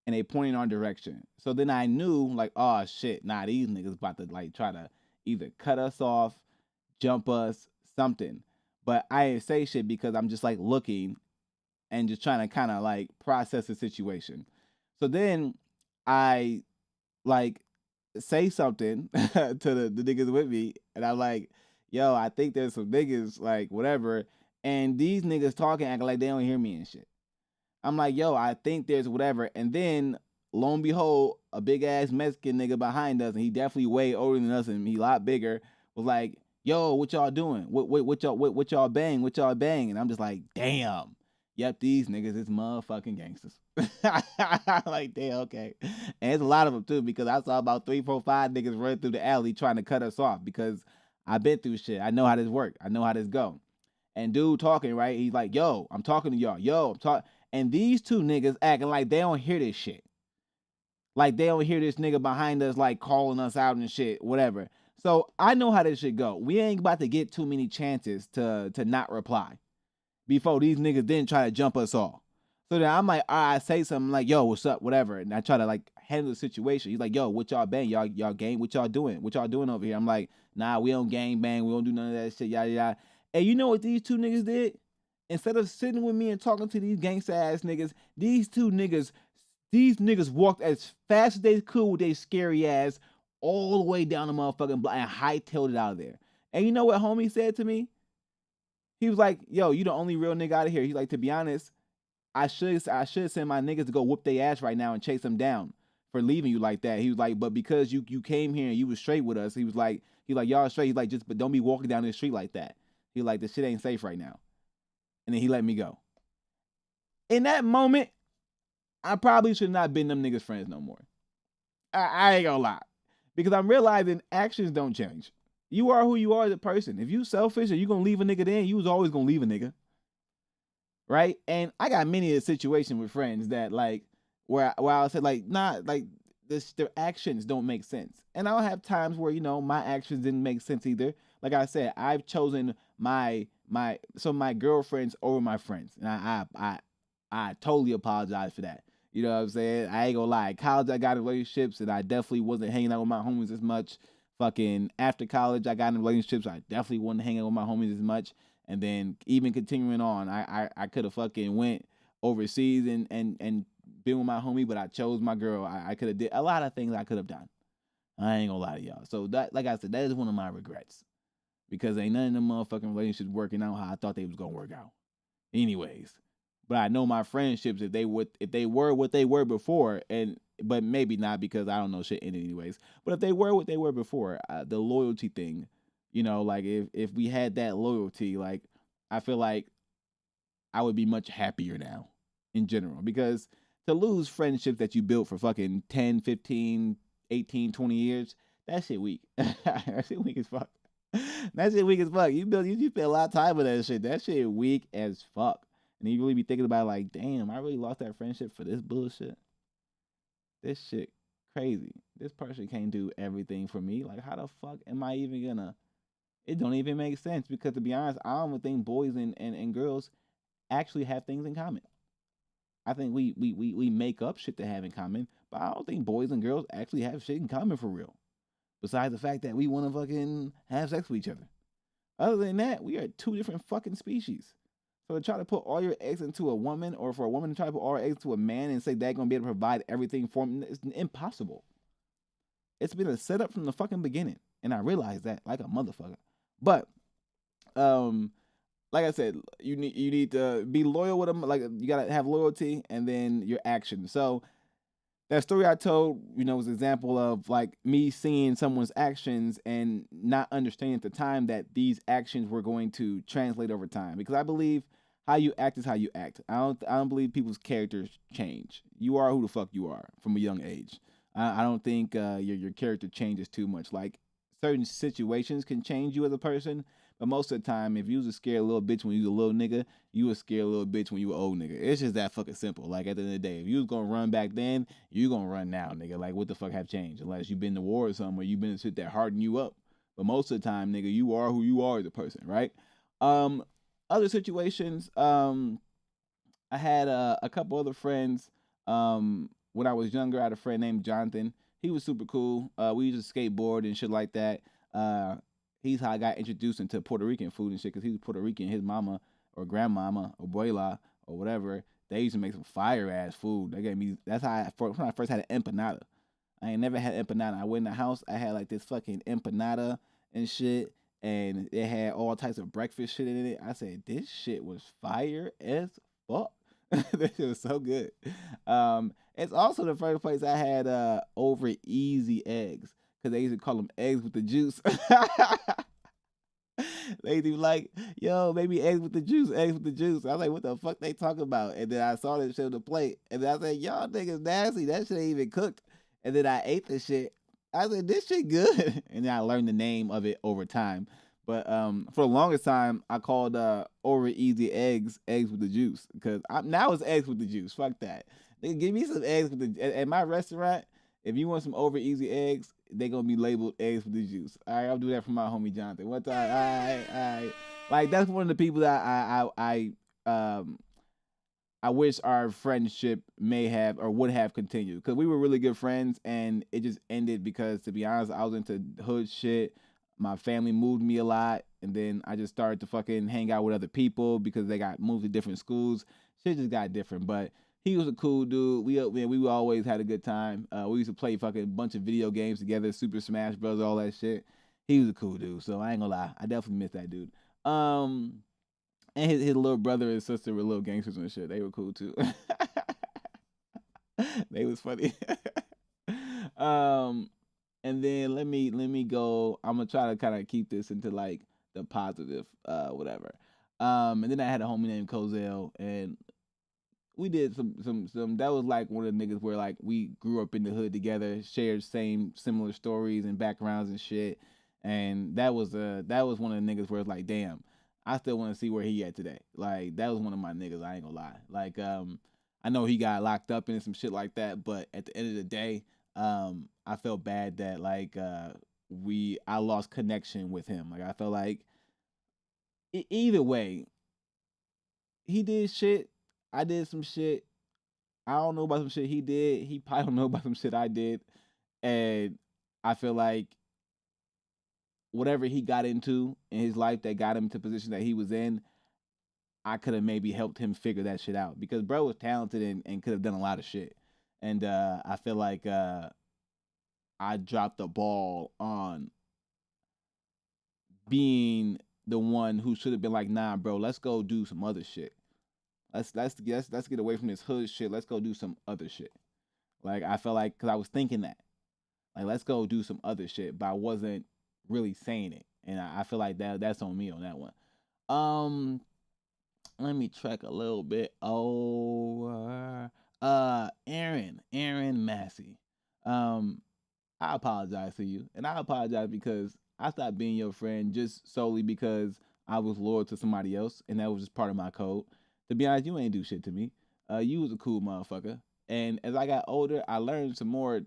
and they pointed in our direction. So then I knew, like, oh shit, nah, these niggas about to like try to either cut us off, jump us, something. But I didn't say shit because I'm just like looking and just trying to kind of like process the situation. So then I like say something to the niggas with me, and I'm like, yo, I think there's some niggas like whatever, and these niggas talking acting like they don't hear me and shit. I'm like, yo, I think there's whatever, and then lo and behold, a big ass Mexican nigga behind us, and he definitely way older than us, and he a lot bigger, was like, yo, what y'all doing? What y'all bang? What y'all bang? And I'm just like, damn. Yep, these niggas is motherfucking gangsters. Like, damn, okay. And it's a lot of them too, because I saw about 3, 4, 5 niggas running through the alley trying to cut us off because I've been through shit. I know how this work. I know how this go. And dude talking, right? He's like, yo, I'm talking to y'all. Yo, I'm talking. And these two niggas acting like they don't hear this shit. Like they don't hear this nigga behind us like calling us out and shit, whatever. So I know how this shit go. We ain't about to get too many chances to not reply before these niggas then try to jump us off. So then I'm like, I say something like, yo, what's up, whatever. And I try to like handle the situation. He's like, yo, what y'all bang? Y'all gang? What y'all doing? What y'all doing over here? I'm like, nah, we don't gang bang. We don't do none of that shit, yada yada. And you know what these two niggas did? Instead of sitting with me and talking to these gangsta ass niggas, these niggas walked as fast as they could with their scary ass all the way down the motherfucking block and hightailed it out of there. And you know what homie said to me? He was like, yo, you the only real nigga out of here. He's like, to be honest, I should send my niggas to go whoop their ass right now and chase them down for leaving you like that. He was like, but because you came here and you was straight with us, he was like, y'all straight. He's like, just but don't be walking down the street like that. He like, this shit ain't safe right now. And then he let me go. In that moment, I probably should not been them niggas friends no more. I ain't gonna lie. Because I'm realizing actions don't change. You are who you are as a person. If you selfish and you gonna leave a nigga then, you was always gonna leave a nigga. Right? And I got many a situation with friends that like where I said like, nah, like their actions don't make sense. And I'll have times where, my actions didn't make sense either. Like I said, I've chosen some of my girlfriends over my friends. And I totally apologize for that. You know what I'm saying? I ain't gonna lie. College, I got in relationships, and I definitely wasn't hanging out with my homies as much. Fucking after college, I got in relationships. I definitely wasn't hanging out with my homies as much. And then even continuing on, I could have fucking went overseas and been with my homie, but I chose my girl. I could have did a lot of things I could have done. I ain't gonna lie to y'all. So that, like I said, that is one of my regrets because ain't none of them motherfucking relationships working out how I thought they was gonna work out. Anyways, but I know my friendships if they were what they were before, but maybe not because I don't know shit in it anyways. But if they were what they were before, the loyalty thing, like if we had that loyalty, like I feel like I would be much happier now in general because to lose friendships that you built for fucking 10, 15, 18, 20 years, that shit weak. That shit weak as fuck. That shit weak as fuck. You spend a lot of time with that shit. That shit weak as fuck. And you really be thinking about like, damn, I really lost that friendship for this bullshit. This shit crazy. This person can't do everything for me. Like, how the fuck am I even gonna? It don't even make sense because to be honest, I don't think boys and girls actually have things in common. I think we make up shit to have in common, but I don't think boys and girls actually have shit in common for real. Besides the fact that we want to fucking have sex with each other. Other than that, we are two different fucking species. So to try to put all your eggs into a woman, or for a woman to try to put all her eggs into a man and say they're gonna be able to provide everything for him, it's impossible. It's been a setup from the fucking beginning, and I realize that like a motherfucker. But um, like I said, you need to be loyal with them. Like you gotta have loyalty, and then your actions. So that story I told, was an example of like me seeing someone's actions and not understanding at the time that these actions were going to translate over time. Because I believe how you act is how you act. I don't believe people's characters change. You are who the fuck you are from a young age. I don't think your character changes too much. Like certain situations can change you as a person, but most of the time, if you was a scared little bitch when you was a little nigga, you was scared little bitch when you were old nigga. It's just that fucking simple. Like at the end of the day, if you was gonna run back then, you gonna run now, nigga. Like what the fuck have changed? Unless you been to war or something, or you been to shit that harden you up. But most of the time, nigga, you are who you are as a person, right? Um, Other situations, I had a couple other friends. When I was younger, I had a friend named Jonathan. He was super cool. We used to skateboard and shit like that. Uh, he's how I got introduced into Puerto Rican food and shit. Cause he was Puerto Rican. His mama or grandmama or abuela or whatever, they used to make some fire ass food. They gave me. That's how when I first had an empanada. I ain't never had empanada. I went in the house. I had like this fucking empanada and shit, and it had all types of breakfast shit in it. I said this shit was fire as fuck. That shit was so good. It's also the first place I had over easy eggs because they used to call them eggs with the juice. They do like, yo, maybe eggs with the juice, eggs with the juice. I was like, what the fuck they talking about? And then I saw this shit on the plate, and then I said, y'all niggas nasty. That shit ain't even cooked. And then I ate the shit. I said, this shit good. And then I learned the name of it over time. But for the longest time, I called over easy eggs with the juice because now it's eggs with the juice. Fuck that. They give me some eggs with the at my restaurant. If you want some over easy eggs, they gonna be labeled eggs with the juice. All right, I'll do that for my homie Jonathan. One time, all right. Like that's one of the people that I wish our friendship may have or would have continued because we were really good friends and it just ended because to be honest, I was into hood shit. My family moved me a lot, and then I just started to fucking hang out with other people because they got moved to different schools. Shit just got different, but he was a cool dude. We always had a good time. We used to play fucking bunch of video games together, Super Smash Bros, all that shit. He was a cool dude, so I ain't gonna lie, I definitely miss that dude. And his little brother and sister were little gangsters and shit. They were cool too. They was funny. um, and then let me go. I'm gonna try to kind of keep this into like the positive, whatever. And then I had a homie named Kozel, and we did some. That was like one of the niggas where like we grew up in the hood together, shared same similar stories and backgrounds and shit. And that was one of the niggas where it's like, damn, I still want to see where he at today. Like that was one of my niggas. I ain't gonna lie. Like I know he got locked up in some shit like that, but at the end of the day, I felt bad that like I lost connection with him. Like I felt like either way, he did shit. I did some shit. I don't know about some shit he did. He probably don't know about some shit I did. And I feel like whatever he got into in his life that got him to the position that he was in, I could have maybe helped him figure that shit out. Because bro was talented and could have done a lot of shit. And I feel like I dropped the ball on being the one who should have been like, nah, bro, let's go do some other shit. Let's get away from this hood shit. Let's go do some other shit. Like I felt like because I was thinking that, like let's go do some other shit, but I wasn't really saying it, and I feel like that's on me on that one. Um, Let me track a little bit over. Aaron Massey. Um, I apologize to you, and I apologize because I stopped being your friend just solely because I was loyal to somebody else, and that was just part of my code. To be honest, you ain't do shit to me. You was a cool motherfucker, and as I got older, I learned some more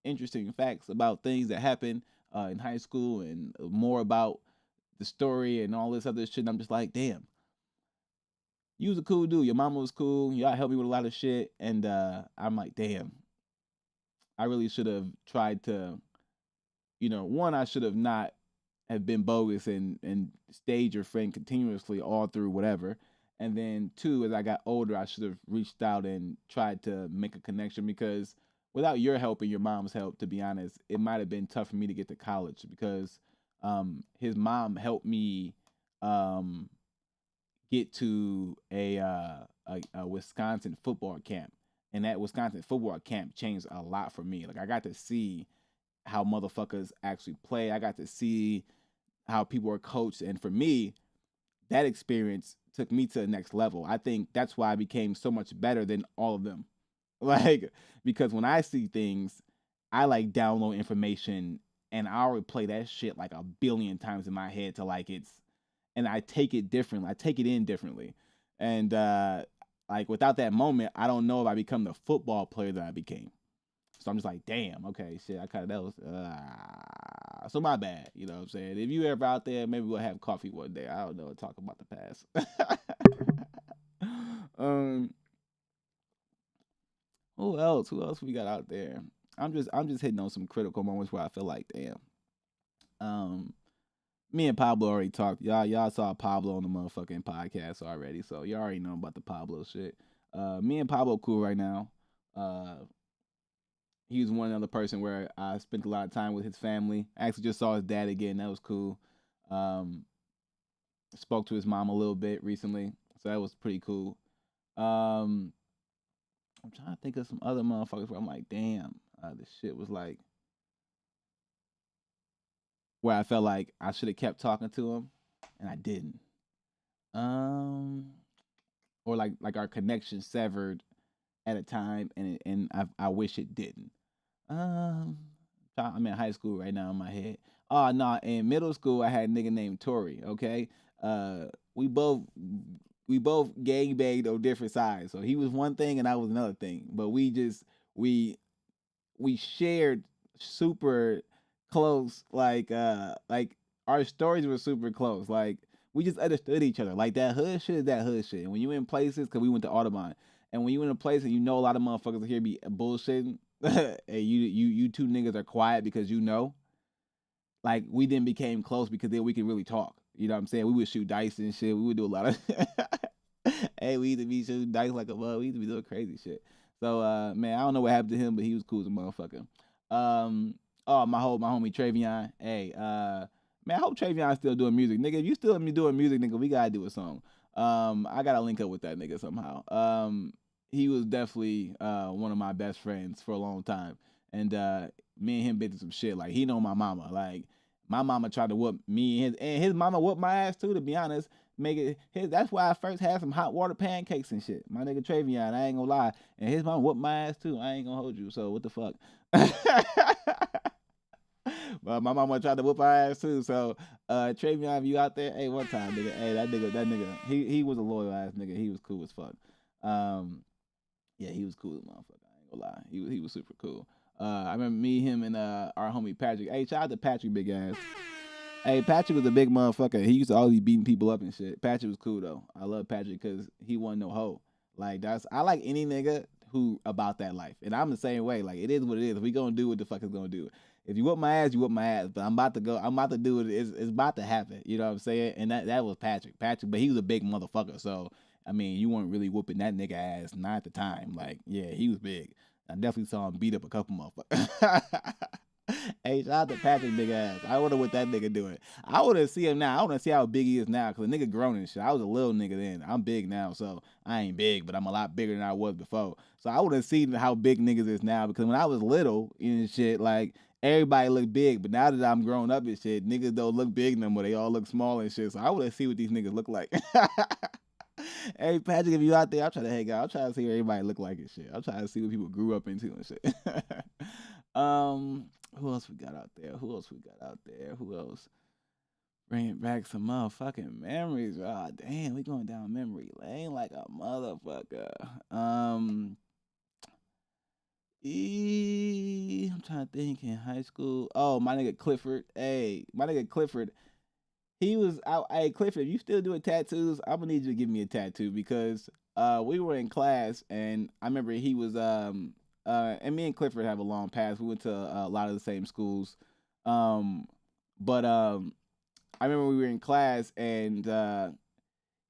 interesting facts about things that happened in high school, and more about the story and all this other shit. And I'm just like, damn, you was a cool dude. Your mama was cool. Y'all helped me with a lot of shit, and I'm like, damn, I really should have tried to one, I should have not have been bogus and stayed your friend continuously all through whatever. And then two, as I got older, I should have reached out and tried to make a connection because without your help and your mom's help, to be honest, it might have been tough for me to get to college because his mom helped me um, get to a Wisconsin football camp. And that Wisconsin football camp changed a lot for me. Like I got to see how motherfuckers actually play. I got to see how people are coached. And for me, that experience took me to the next level. I think that's why I became so much better than all of them. Like, because when I see things, I like download information and I already play that shit like a billion times in my head to like and I take it differently. I take it in differently. And like without that moment, I don't know if I become the football player that I became. So I'm just like, damn, okay, shit, I kind of, that was, so my bad, you know what I'm saying? If you ever out there, maybe we'll have coffee one day. I don't know, talk about the past. um, who else? Who else we got out there? I'm just hitting on some critical moments where I feel like, damn, um, me and Pablo already talked. Y'all saw Pablo on the motherfucking podcast already, so you already know about the Pablo shit. Me and Pablo cool right now. Uh, he was one other person where I spent a lot of time with his family. I actually just saw his dad again. That was cool. Um, spoke to his mom a little bit recently, so that was pretty cool. Um, I'm trying to think of some other motherfuckers where I'm like, damn, this shit was like where I felt like I should have kept talking to him, and I didn't. Um, or like our connection severed at a time, and I wish it didn't. Um, I'm in high school right now in my head. Oh no, in middle school I had a nigga named Tori. Okay, uh, we both we both gang banged on different sides. So he was one thing and I was another thing. But we we shared super close like our stories were super close. Like we just understood each other. Like that hood shit is that hood shit. And when you in places, cause we went to Audubon, and when you in a place and you know a lot of motherfuckers here be bullshitting, and you two niggas are quiet because you know, like we then became close because then we could really talk. You know what I'm saying? We would shoot dice and shit. We would do a lot of hey, we used to be shooting dice like a mother. We used to be doing crazy shit. So man, I don't know what happened to him, but he was cool as a motherfucker. Um oh my homie Travion. Hey, man, I hope Travion's still doing music. Nigga, if you still doing music, nigga, we gotta do a song. I gotta link up with that nigga somehow. He was definitely one of my best friends for a long time. And me and him been through some shit. Like he know my mama. Like my mama tried to whoop me and his mama whooped my ass too, to be honest. Make it his that's why I first had some hot water pancakes and shit. My nigga Travion, I ain't gonna lie. And his mama whooped my ass too. I ain't gonna hold you. So what the fuck? But my mama tried to whoop our ass too. So Travion, if you out there, hey, one time, nigga. Hey, that nigga, he was a loyal ass nigga. He was cool as fuck. Um, yeah, he was cool as motherfucker. I ain't gonna lie. He was super cool. I remember me, him, and our homie Patrick. Hey, shout out to Patrick, big ass. Hey, Patrick was a big motherfucker. He used to always beating people up and shit. Patrick was cool though. I love Patrick because he wasn't no hoe. Like that's I like any nigga who about that life, and I'm the same way. Like it is what it is. We gonna do what the fuck is gonna do. If you whoop my ass, you whoop my ass. But I'm about to go. I'm about to do it. It's about to happen. You know what I'm saying? And that was Patrick. Patrick, but he was a big motherfucker. So I mean, you weren't really whooping that nigga ass. Not at the time. Like yeah, he was big. I definitely saw him beat up a couple motherfuckers. Hey, shout out to Patrick big ass. I wonder what that nigga doing. I want to see him now. I want to see how big he is now because the nigga grown and shit. I was a little nigga then. I'm big now, so I ain't big, but I'm a lot bigger than I was before. So I want to see how big niggas is now because when I was little and shit, like everybody looked big, but now that I'm grown up and shit, niggas don't look big no more. They all look small and shit. So I want to see what these niggas look like. Hey Patrick, if you out there, I'm trying to hang out. I'm trying to see what everybody look like and shit. I'm trying to see what people grew up into and shit. Who else we got out there? Who else we got out there? Who else? Bringing back some motherfucking memories. Oh damn, we going down memory lane like a motherfucker. I'm trying to think in high school. Oh, my nigga Clifford. Hey, my nigga Clifford. He was out. Hey, Clifford, if you still doing tattoos, I'm gonna need you to give me a tattoo because we were in class and I remember he was and me and Clifford have a long past. We went to a lot of the same schools. But I remember we were in class and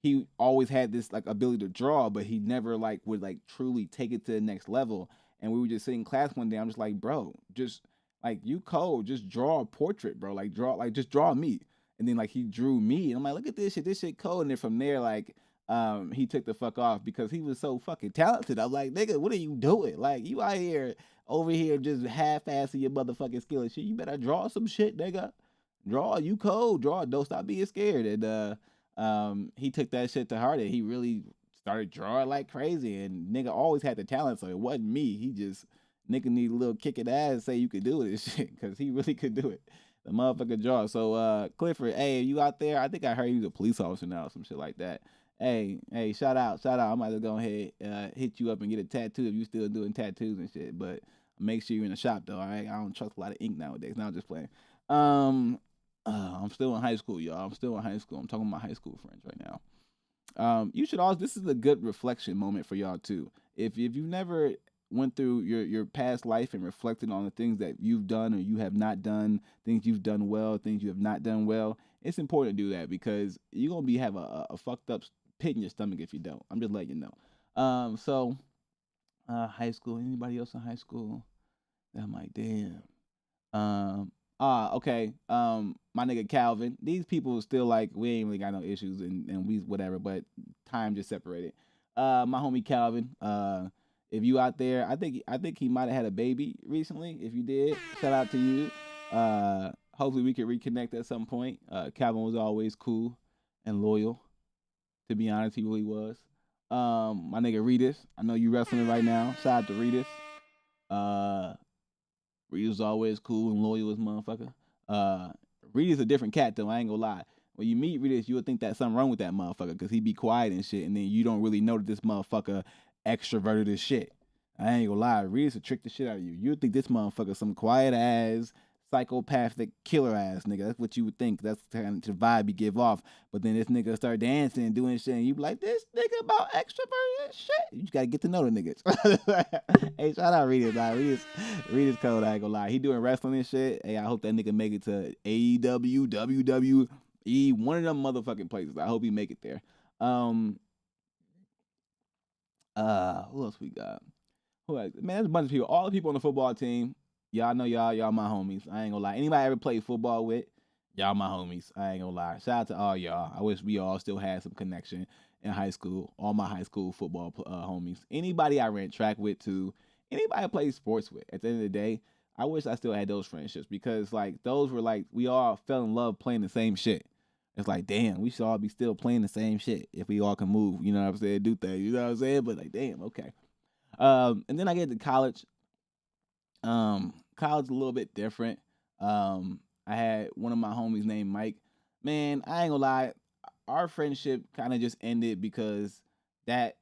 he always had this like ability to draw, but he never like would like truly take it to the next level. And we were just sitting in class one day. I'm just like, bro, just like you code, just draw a portrait, bro. Like draw, like just draw me. And then like he drew me, and I'm like, look at this shit code. And then from there, like, he took the fuck off because he was so fucking talented. I'm like, nigga, what are you doing? Like, you out here over here just half-assing your motherfucking skill and shit. You better draw some shit, nigga. Draw, you code, draw. Don't stop being scared. And he took that shit to heart, and he really started drawing like crazy. And nigga always had the talent, so it wasn't me. He just nigga need a little kick in the ass and say you could do it shit because he really could do it. The motherfucker draw. So Clifford, hey, you out there? I think I heard he's a police officer now or some shit like that. Hey, shout out. I might just go ahead hit you up and get a tattoo if you still doing tattoos and shit. But make sure you're in the shop though, all right? I don't trust a lot of ink nowadays. Now I'm just playing. I'm still in high school, y'all. I'm still in high school. I'm talking about my high school friends right now. You should also. This is a good reflection moment for y'all too. If you've never went through your past life and reflected on the things that you've done or you have not done, things you've done well, things you have not done well, it's important to do that because you're gonna be have a fucked up pit in your stomach if you don't. I'm just letting you know. So high school. Anybody else in high school? I'm like, damn. Okay. My nigga Calvin. These people still like we ain't really got no issues and we whatever, but time just separated. My homie Calvin. If you out there, I think he might have had a baby recently. If you did, shout out to you. Hopefully we can reconnect at some point. Calvin was always cool and loyal. To be honest, he really was. My nigga Reedus. I know you wrestling right now. Shout out to Reedus. Uh, Reed was always cool and loyal as motherfucker. Uh, Reed is a different cat though. I ain't gonna lie. When you meet Reed, you would think that something wrong with that motherfucker because he be quiet and shit, and then you don't really know that this motherfucker extroverted as shit. I ain't gonna lie. Reed will trick the shit out of you. You would think this motherfucker some quiet ass, psychopathic killer ass nigga. That's what you would think. That's the kind of vibe he give off. But then this nigga start dancing and doing shit, and you be like, this nigga about extroverted shit. You just gotta get to know the niggas. Hey, shout out Reedus. Reedus cold. I ain't gonna lie. He doing wrestling and shit. Hey, I hope that nigga make it to AEW, WWE, one of them motherfucking places. I hope he make it there. Who else we got? Who else? Man, there's a bunch of people. All the people on the football team. Y'all know y'all my homies. I ain't gonna lie. Anybody I ever played football with, y'all my homies. I ain't gonna lie. Shout out to all y'all. I wish we all still had some connection in high school. All my high school football homies. Anybody I ran track with too. Anybody I played sports with. At the end of the day, I wish I still had those friendships because like those were like we all fell in love playing the same shit. It's like, damn, we should all be still playing the same shit if we all can move, you know what I'm saying, do things, you know what I'm saying? But like, damn, okay. And then I get to college. College a little bit different. I had one of my homies named Mike. Man, I ain't gonna lie, our friendship kind of just ended because that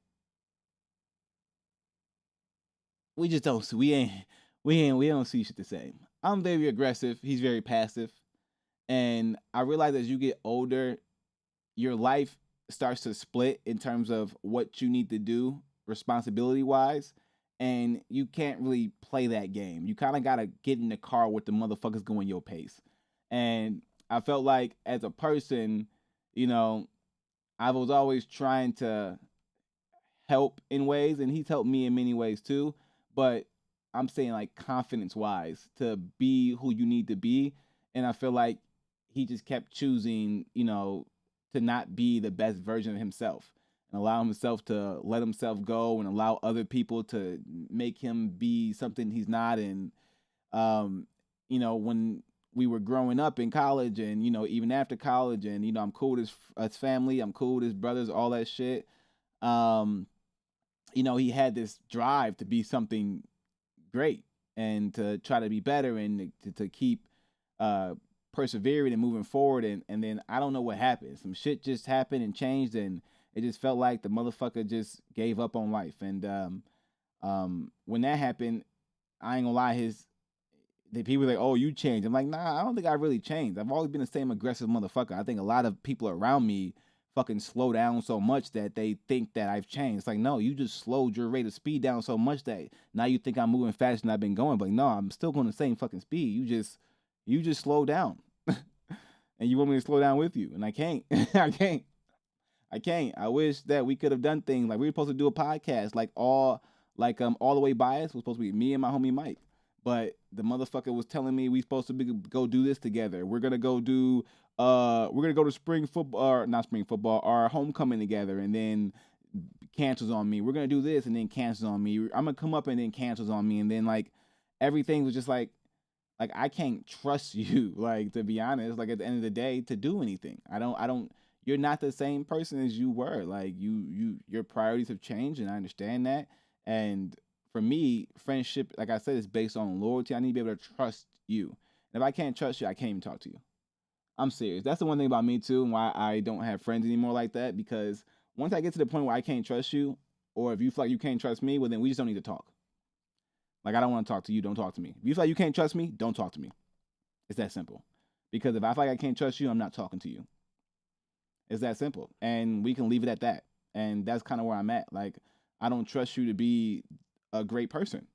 we just don't we don't see shit the same. I'm very aggressive. He's very passive. And I realize as you get older, your life starts to split in terms of what you need to do responsibility wise. And you can't really play that game. You kind of got to get in the car with the motherfuckers going your pace. And I felt like as a person, you know, I was always trying to help in ways, and he's helped me in many ways too. But I'm saying like confidence wise to be who you need to be. And I feel like he just kept choosing, you know, to not be the best version of himself and allow himself to let himself go and allow other people to make him be something he's not. And, you know, when we were growing up in college and, you know, even after college and, you know, I'm cool with his family, I'm cool with his brothers, all that shit. You know, he had this drive to be something great and to try to be better and to keep persevering and moving forward. And then I don't know what happened. Some shit just happened and changed, and it just felt like the motherfucker just gave up on life. And when that happened, I ain't gonna lie, the people were like, oh, you changed. I'm like, nah, I don't think I really changed. I've always been the same aggressive motherfucker. I think a lot of people around me fucking slow down so much that they think that I've changed. It's like, no, you just slowed your rate of speed down so much that now you think I'm moving faster than I've been going. But no, I'm still going the same fucking speed. You just slow down. And you want me to slow down with you. And I can't. I can't. I wish that we could have done things like we were supposed to do a podcast all the way biased was supposed to be me and my homie Mike. But the motherfucker was telling me we supposed to go do this together. We're gonna go do we're gonna go to spring football, or not spring football, our homecoming together, and then cancels on me. We're gonna do this and then cancels on me. I'm gonna come up and then cancels on me, and then like everything was just like I can't trust you, like, to be honest, like at the end of the day to do anything. I don't you're not the same person as you were. Like your priorities have changed, and I understand that. And for me, friendship, like I said, is based on loyalty. I need to be able to trust you. And if I can't trust you, I can't even talk to you. I'm serious. That's the one thing about me too, and why I don't have friends anymore like that. Because once I get to the point where I can't trust you, or if you feel like you can't trust me, well then we just don't need to talk. Like I don't want to talk to you. Don't talk to me. If you feel like you can't trust me, don't talk to me. It's that simple. Because if I feel like I can't trust you, I'm not talking to you. It's that simple. And we can leave it at that. And that's kind of where I'm at. Like, I don't trust you to be a great person.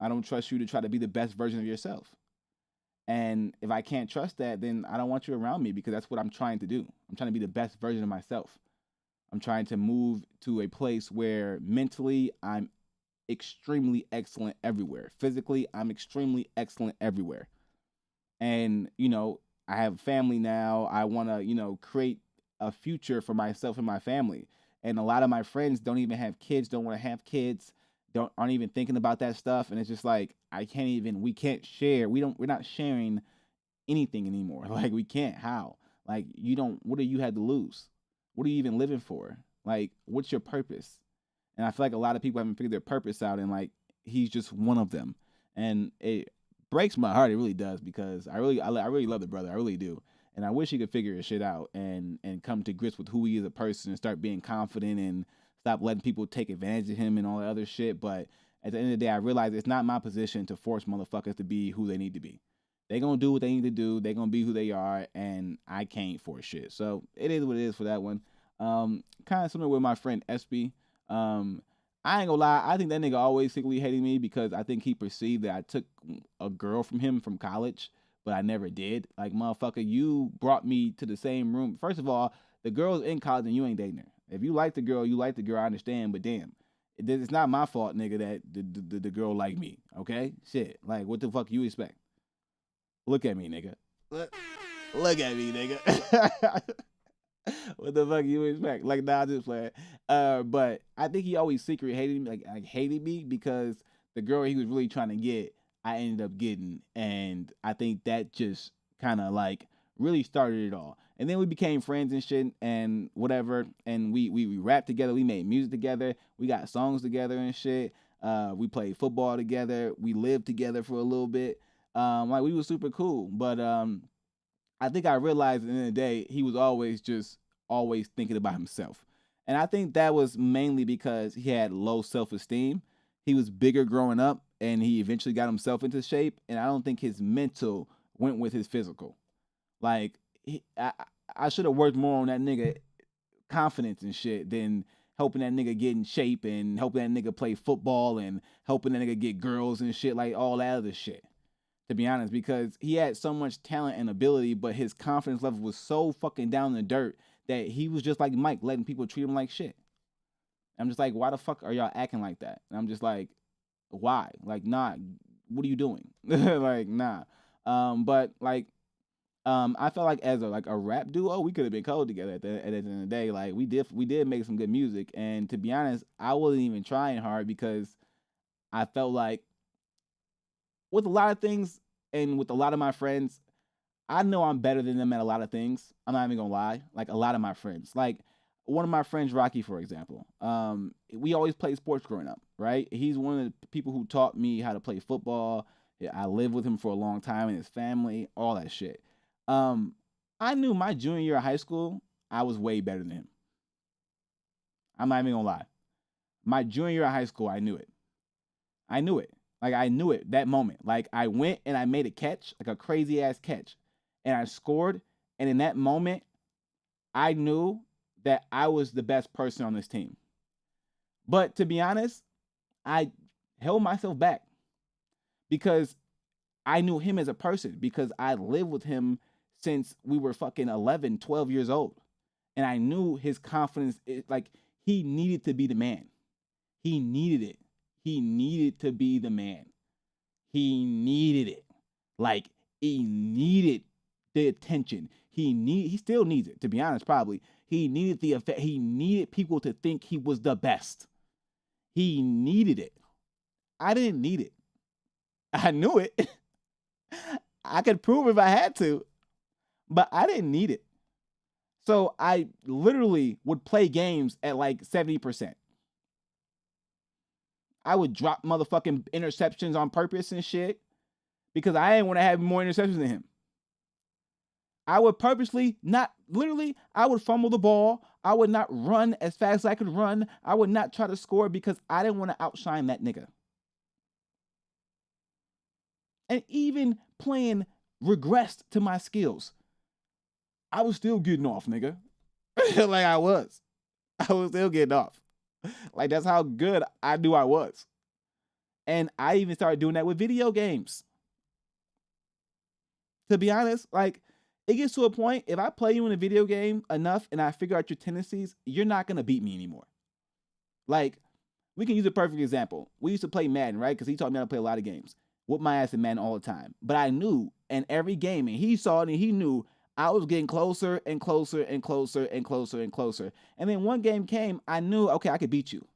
I don't trust you to try to be the best version of yourself. And if I can't trust that, then I don't want you around me because that's what I'm trying to do. I'm trying to be the best version of myself. I'm trying to move to a place where mentally I'm extremely excellent everywhere. Physically, I'm extremely excellent everywhere. And, I have a family now. I want to, create a future for myself and my family. And a lot of my friends don't even have kids, don't want to have kids, don't aren't even thinking about that stuff. And it's just like we can't share. We're not sharing anything anymore. Like we can't. How? Like you don't what do you have to lose? What are you even living for? Like, what's your purpose? And I feel like a lot of people haven't figured their purpose out, and like he's just one of them. And it breaks my heart. It really does because I really love the brother. I really do. And I wish he could figure his shit out and come to grips with who he is as a person and start being confident and stop letting people take advantage of him and all that other shit. But at the end of the day, I realize it's not my position to force motherfuckers to be who they need to be. They gonna do what they need to do. They gonna be who they are, and I can't force shit. So it is what it is for that one. Kind of similar with my friend SB. I ain't gonna lie. I think that nigga always secretly hated me because I think he perceived that I took a girl from him from college, but I never did. Like, motherfucker, you brought me to the same room. First of all, the girl's in college and you ain't dating her. If you like the girl, you like the girl. I understand, but damn, it's not my fault, nigga, that the girl like me. Okay, shit. Like, what the fuck you expect? Look at me, nigga. Look at me, nigga. What the fuck you expect? Like, nah, just playing. But I think he always secretly hated me, like hated me because the girl he was really trying to get, I ended up getting, and I think that just kind of like really started it all. And then we became friends and shit and whatever, and we rapped together, we made music together, we got songs together and shit. We played football together, we lived together for a little bit. Like we were super cool, but I think I realized at the end of the day, he was always thinking about himself. And I think that was mainly because he had low self esteem. He was bigger growing up and he eventually got himself into shape. And I don't think his mental went with his physical. Like, I should have worked more on that nigga confidence and shit than helping that nigga get in shape and helping that nigga play football and helping that nigga get girls and shit, like all that other shit, to be honest, because he had so much talent and ability, but his confidence level was so fucking down in the dirt that he was just like Mike, letting people treat him like shit. I'm just like, why the fuck are y'all acting like that? And I'm just like, why? Like, nah, what are you doing? Like, nah. But like, I felt like as a rap duo, we could have been cold together at the end of the day. Like, we did make some good music, and to be honest, I wasn't even trying hard because I felt like with a lot of things and with a lot of my friends, I know I'm better than them at a lot of things. I'm not even gonna lie. Like a lot of my friends, like one of my friends, Rocky, for example. We always played sports growing up, right? He's one of the people who taught me how to play football. Yeah, I lived with him for a long time and his family, all that shit. Um, I knew my junior year of high school, I was way better than him. I'm not even gonna lie. My junior year of high school, I knew it. I knew it. Like I knew it that moment. Like I went and I made a catch, like a crazy ass catch, and I scored. And in that moment, I knew that I was the best person on this team. But to be honest, I held myself back because I knew him as a person because I lived with him since we were fucking 11, 12 years old. And I knew his confidence, like he needed to be the man. He needed it. He needed to be the man. He needed it. Like he needed the attention. He still needs it, to be honest, probably. He needed the effect. He needed people to think he was the best. He needed it. I didn't need it. I knew it. I could prove if I had to, but I didn't need it. So I literally would play games at like 70%. I would drop motherfucking interceptions on purpose and shit because I didn't want to have more interceptions than him. I would purposely not, literally, I would fumble the ball. I would not run as fast as I could run. I would not try to score because I didn't want to outshine that nigga. And even playing regressed to my skills. I was still getting off, nigga. Like I was. I was still getting off. Like that's how good I knew I was. And I even started doing that with video games. To be honest, like, it gets to a point, if I play you in a video game enough and I figure out your tendencies, you're not gonna beat me anymore. Like, we can use a perfect example. We used to play Madden, right? Because he taught me how to play a lot of games. Whoop my ass in Madden all the time. But I knew in every game, and he saw it and he knew I was getting closer and closer and closer and closer and closer. And then one game came, I knew, okay, I could beat you.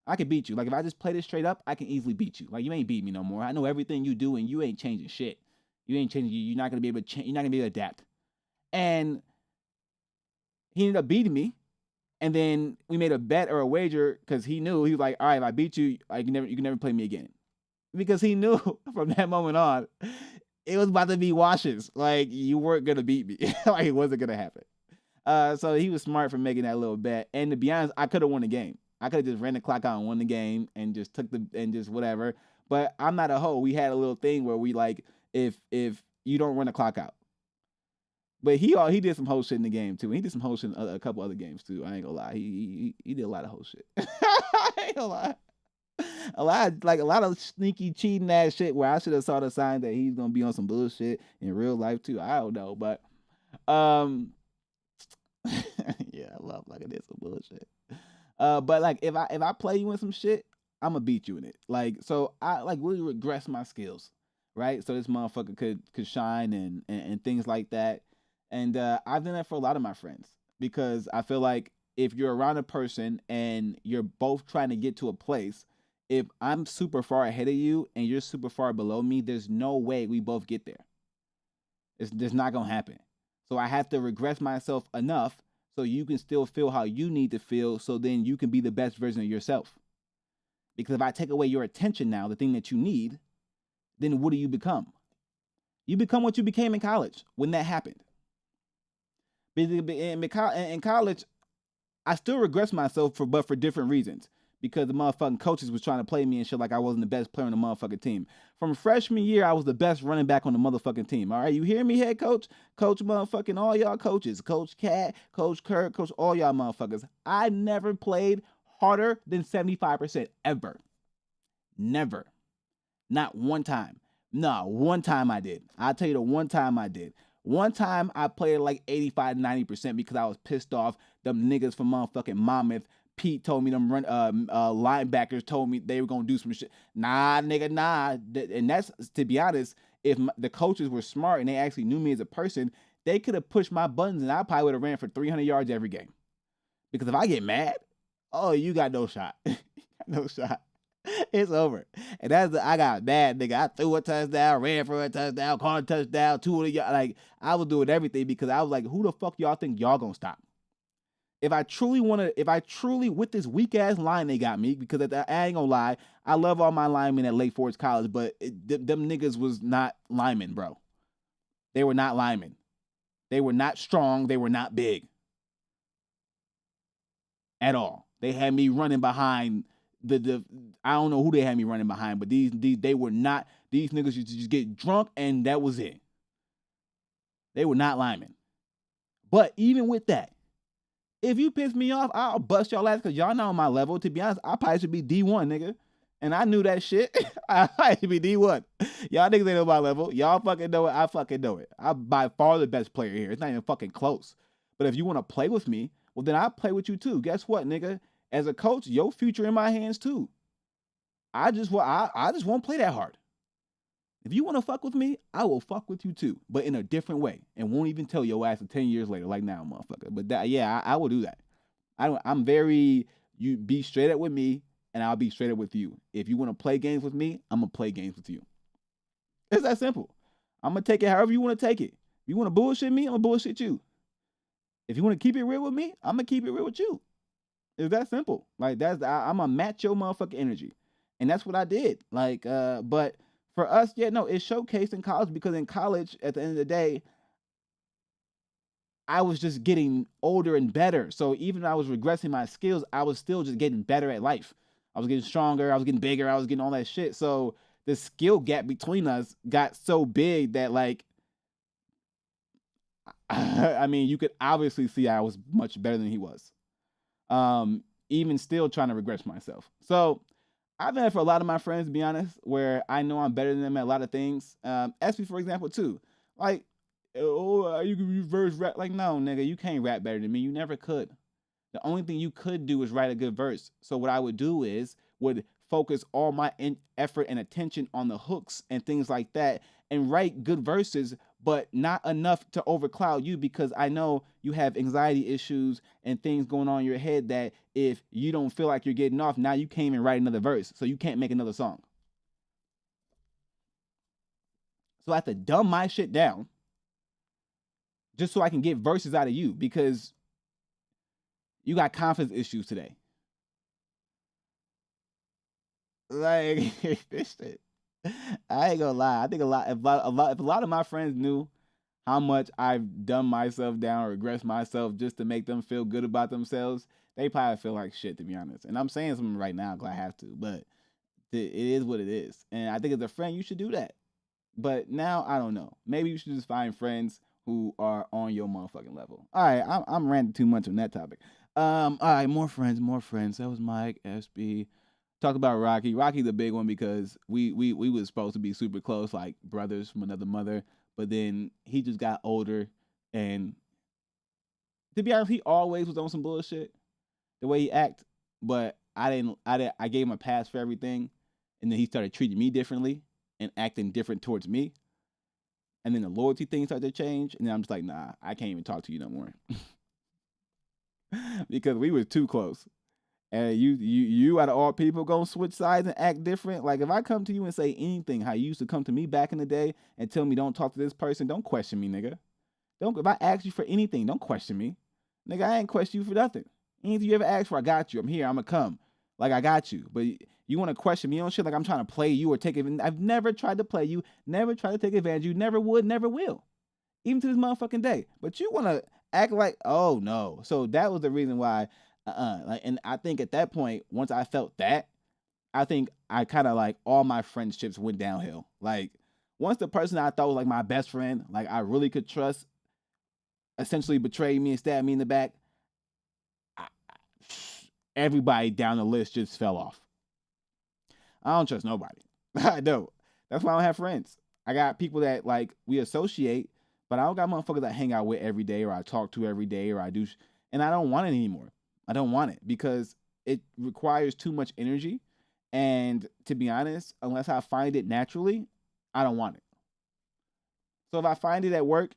I could beat you. Like, if I just play this straight up, I can easily beat you. Like, you ain't beat me no more. I know everything you do and you ain't changing shit. You ain't changing. You're not gonna be able to change. You're not gonna be able to adapt. And he ended up beating me. And then we made a bet or a wager because he knew. He was like, all right, if I beat you, you can never play me again. Because he knew from that moment on, it was about to be washes. Like, you weren't gonna beat me. Like, it wasn't gonna happen. So he was smart for making that little bet. And to be honest, I could have won the game. I could have just ran the clock out and won the game and just just whatever. But I'm not a hoe. We had a little thing where we like, if you don't run the clock out. But he did some whole shit in the game too. He did some whole shit in a couple other games too. I ain't gonna lie. He did a lot of whole shit. I ain't gonna lie. A lot of sneaky cheating ass shit where I should have saw the sign that he's gonna be on some bullshit in real life too. I don't know, but yeah, I love like I did some bullshit. But like if I play you in some shit, I'm gonna beat you in it. Like, so I like really regress my skills, right? So this motherfucker could shine and things like that. And I've done that for a lot of my friends because I feel like if you're around a person and you're both trying to get to a place, if I'm super far ahead of you and you're super far below me, there's no way we both get there. It's just not gonna happen. So I have to regress myself enough so you can still feel how you need to feel so then you can be the best version of yourself. Because if I take away your attention now, the thing that you need, then what do you become? You become what you became in college when that happened. In college, I still regress myself but for different reasons. Because the motherfucking coaches was trying to play me and shit like I wasn't the best player on the motherfucking team. From freshman year, I was the best running back on the motherfucking team. All right, you hear me, head coach? Coach motherfucking all y'all coaches. Coach Cat, Coach Kirk, Coach all y'all motherfuckers. I never played harder than 75% ever. Never. Not one time. No, one time I did. I'll tell you the one time I did. One time I played like 85, 90% because I was pissed off. Them niggas from motherfucking Monmouth. Pete told me them linebackers told me they were going to do some shit. Nah, nigga, nah. And that's, to be honest, if the coaches were smart and they actually knew me as a person, they could have pushed my buttons and I probably would have ran for 300 yards every game. Because if I get mad, oh, you got no shot. No shot. It's over. And I got mad, nigga. I threw a touchdown, ran for a touchdown, caught a touchdown, 200 yards. Like, I was doing everything because I was like, who the fuck y'all think y'all gonna stop? If I truly, with this weak ass line they got me, because I ain't gonna lie, I love all my linemen at Lake Forest College, but them niggas was not linemen, bro. They were not linemen. They were not strong. They were not big. At all. They had me running behind I don't know who they had me running behind, but they were not, these niggas used to just get drunk and that was it. They were not linemen. But even with that, if you piss me off, I'll bust y'all ass because y'all not on my level. To be honest, I probably should be D1, nigga. And I knew that shit. I should be D1. Y'all niggas ain't on my level. Y'all fucking know it. I fucking know it. I'm by far the best player here. It's not even fucking close. But if you want to play with me, well, then I'll play with you too. Guess what, nigga? As a coach, your future in my hands too. I just won't play that hard. If you want to fuck with me, I will fuck with you too, but in a different way, and won't even tell your ass 10 years later, like now, motherfucker. But I will do that. I'm very, you be straight up with me, and I'll be straight up with you. If you want to play games with me, I'm gonna play games with you. It's that simple. I'm gonna take it however you want to take it. If you want to bullshit me, I'm gonna bullshit you. If you want to keep it real with me, I'm gonna keep it real with you. It's that simple. Like I'm gonna match your motherfucking energy, and that's what I did. Like, but for us, yeah, no, it's showcased in college because in college, at the end of the day, I was just getting older and better. So even though I was regressing my skills, I was still just getting better at life. I was getting stronger. I was getting bigger. I was getting all that shit. So the skill gap between us got so big that, like, I mean, you could obviously see I was much better than he was. Even still trying to regress myself. So I've had for a lot of my friends, to be honest, where I know I'm better than them at a lot of things. SP, for example, too. Like, oh, you can reverse rap. Like, no, nigga, you can't rap better than me. You never could. The only thing you could do is write a good verse. So what I would do is would focus all my effort and attention on the hooks and things like that, and write good verses, but not enough to overcloud you, because I know you have anxiety issues and things going on in your head that if you don't feel like you're getting off, now you can't even write another verse, so you can't make another song. So I have to dumb my shit down just so I can get verses out of you, because you got confidence issues today. Like this shit. I ain't gonna lie. I think if a lot of my friends knew how much I've dumbed myself down or regressed myself just to make them feel good about themselves, they probably feel like shit, to be honest. And I'm saying something right now because I have to, but it is what it is. And I think as a friend, you should do that. But now I don't know. Maybe you should just find friends who are on your motherfucking level. All right, I'm ranting too much on that topic. All right, more friends, more friends. That was Mike, SB. Talk about Rocky. Rocky's a big one because we was supposed to be super close, like brothers from another mother. But then he just got older, and to be honest, he always was on some bullshit. The way he act, but I gave him a pass for everything, and then he started treating me differently and acting different towards me. And then the loyalty thing started to change, and then I'm just like, nah, I can't even talk to you no more because we were too close. And you out of all people gonna switch sides and act different. Like if I come to you and say anything how you used to come to me back in the day and tell me don't talk to this person, don't question me, nigga. Don't, if I ask you for anything, don't question me. Nigga, I ain't question you for nothing. Anything you ever asked for, I got you. I'm here, I'ma come. Like I got you. But you wanna question me on shit like I'm trying to play you or take it. I've never tried to play you, never tried to take advantage of you, never would, never will. Even to this motherfucking day. But you wanna act like, oh no. So that was the reason why like, and I think at that point, once I felt that, I think I kind of like all my friendships went downhill. Like once the person I thought was like my best friend, like I really could trust, essentially betrayed me and stabbed me in the back, I, everybody down the list just fell off. I don't trust nobody. I don't. That's why I don't have friends. I got people that like we associate, but I don't got motherfuckers that I hang out with every day or I talk to every day or I do, and I don't want it anymore. I don't want it because it requires too much energy. And to be honest, unless I find it naturally, I don't want it. So if I find it at work,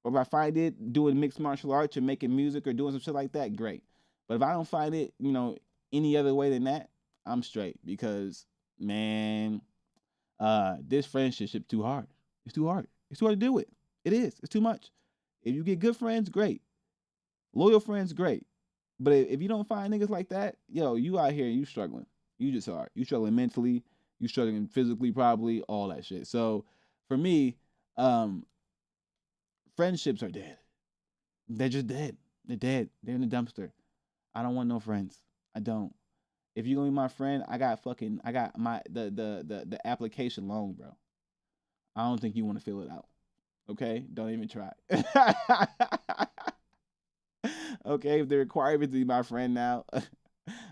or if I find it doing mixed martial arts or making music or doing some shit like that, great. But if I don't find it, any other way than that, I'm straight because man, this friendship too hard. It's too hard. It's too hard to do it. It is. It's too much. If you get good friends, great. Loyal friends, great. But if you don't find niggas like that, yo, you out here, you struggling. You just are. You struggling mentally. You struggling physically, probably all that shit. So for me, friendships are dead. They're just dead. They're dead. They're in the dumpster. I don't want no friends. I don't. If you're gonna be my friend, I got my the application long, bro. I don't think you want to fill it out. Okay? Don't even try. Okay, if the requirement to be my friend now,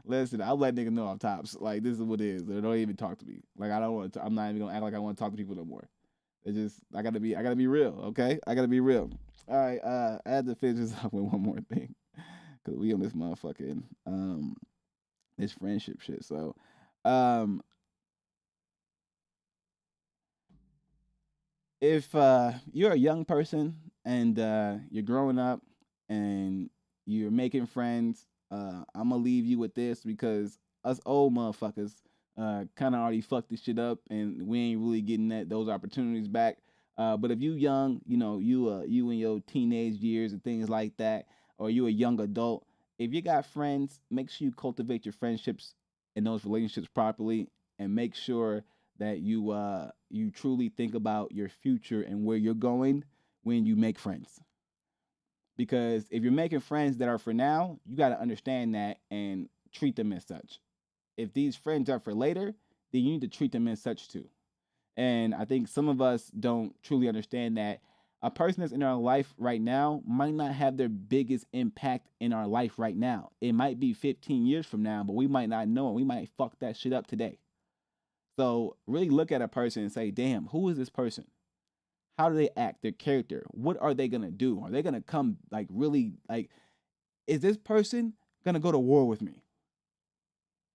listen, I'll let niggas know I'm tops. Like this is what it is. They don't even talk to me. Like I don't want to. I'm not even gonna act like I want to talk to people no more. It's just I gotta be real. Okay, I gotta be real. All right, I had to finish this up with one more thing because we on this motherfucking this friendship shit. So, if you're a young person and you're growing up and you're making friends, I'm gonna leave you with this because us old motherfuckers kind of already fucked this shit up and we ain't really getting those opportunities back. But if you young, you in your teenage years and things like that, or you a young adult, if you got friends, make sure you cultivate your friendships and those relationships properly, and make sure that you truly think about your future and where you're going when you make friends. Because if you're making friends that are for now, you got to understand that and treat them as such. If these friends are for later, then you need to treat them as such too. And I think some of us don't truly understand that a person that's in our life right now might not have their biggest impact in our life right now. It might be 15 years from now, but we might not know it. We might fuck that shit up today. So really look at a person and say, damn, who is this person? How do they act? Their character. What are they gonna do? Are they gonna come like really like? Is this person gonna go to war with me?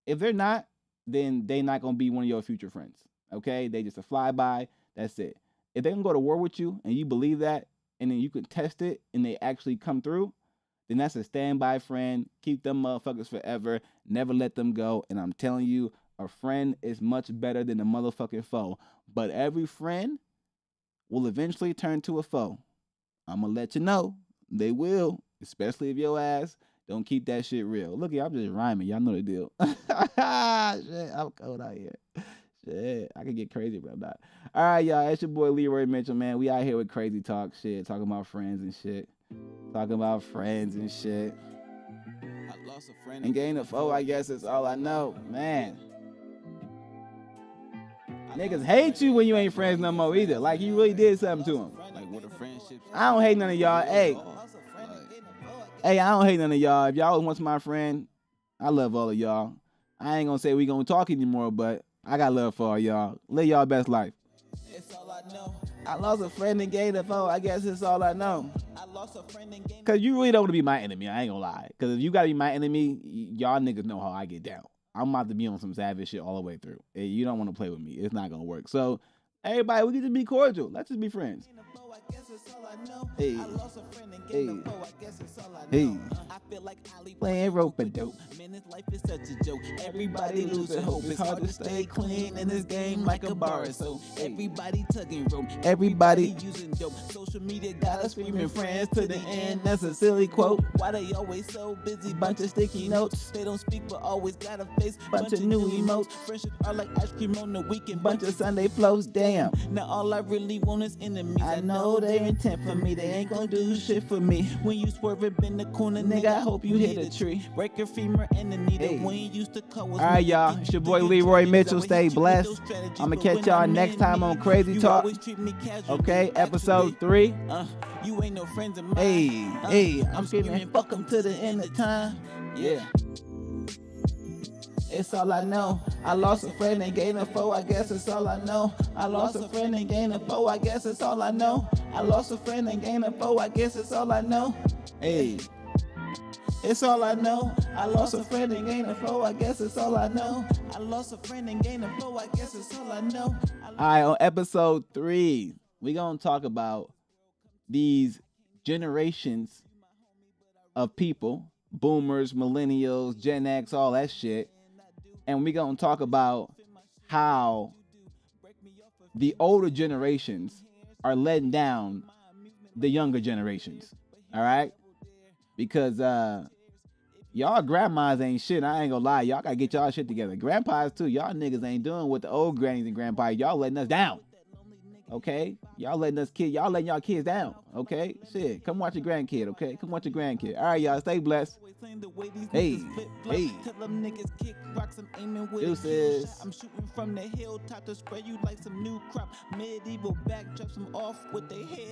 If they're not, then they're not gonna be one of your future friends. Okay, they just a flyby. That's it. If they can go to war with you and you believe that, and then you can test it and they actually come through, then that's a standby friend. Keep them motherfuckers forever. Never let them go. And I'm telling you, a friend is much better than a motherfucking foe. But every friend will eventually turn to a foe. I'm gonna let you know. They will, especially if your ass don't keep that shit real. Look, I'm just rhyming. Y'all know the deal. Shit, I'm cold out here. Shit, I can get crazy, but I'm not. All right, y'all. It's your boy Leroy Mitchell, man. We out here with crazy talk shit, talking about friends and shit. Talking about friends and shit. I lost a friend And gain a foe, I guess is all I know. Man. Niggas hate you when you ain't friends no more either. Like you really did something to them. Like what a friendship. I don't hate none of y'all. Hey, I don't hate none of y'all. If y'all was once my friend, I love all of y'all. I ain't gonna say we gonna talk anymore, but I got love for all y'all. Live y'all best life. It's all I know. I lost a friend and gained a foe. I guess it's all I know. I lost a friend and gained. Cause you really don't want to be my enemy. I ain't gonna lie. Cause if you gotta be my enemy, y'all niggas know how I get down. I'm about to be on some savage shit all the way through. Hey, you don't want to play with me. It's not gonna work. So, everybody, we get to be cordial. Let's just be friends. Hey, hey, hey. Playing rope and dope. Man, this life is such a joke. Everybody losing hope. It's hard to stay clean in this game like a bar. So everybody tugging rope. Everybody Using dope. Social media got us screaming friends to the end. That's a silly quote. Why they always so busy? Bunch of sticky notes. They don't speak but always got a face. Bunch of new emotes. Friendships are like ice cream on the weekend. Bunch of Sunday flows. Damn. Now all I really want is enemies. I know they intent for me. They ain't gonna do shit for me. When you swerve up in the corner, Nigga, I hope you hit a tree. Break your femur and the needle. Hey. When you used to call was All right, y'all. It's your boy Leroy Mitchell. Stay blessed. I'ma catch y'all next time on Crazy Talk. Okay, episode 3. You ain't no friends of mine. Hey, I'm screaming, fuck them to the end of time. Yeah. It's all I know. I lost a friend and gained a foe. I guess it's all I know. I lost a friend and gained a foe. I guess it's all I know. I lost a friend and gained a foe. I guess it's all I know. Hey. It's all I know. I lost a friend and gained a foe. I guess it's all I know. I lost a friend and gained a foe. I guess it's all I know. All right, on episode 3, we're going to talk about these generations of people, boomers, millennials, Gen X, all that shit. And we're going to talk about how the older generations are letting down the younger generations. All right? Because y'all grandmas ain't shit. I ain't gonna lie. Y'all gotta get y'all shit together. Grandpas too. Y'all niggas ain't doing what the old grannies and grandpas. Y'all letting us down. Okay? Y'all letting y'all kids down. Okay? Shit. Come watch your grandkid, okay? Come watch your grandkid. All right, y'all. Stay blessed. Hey. Deuces. I'm shooting from the hilltop to spray you like some new crop. Medieval backdrops them off with their head.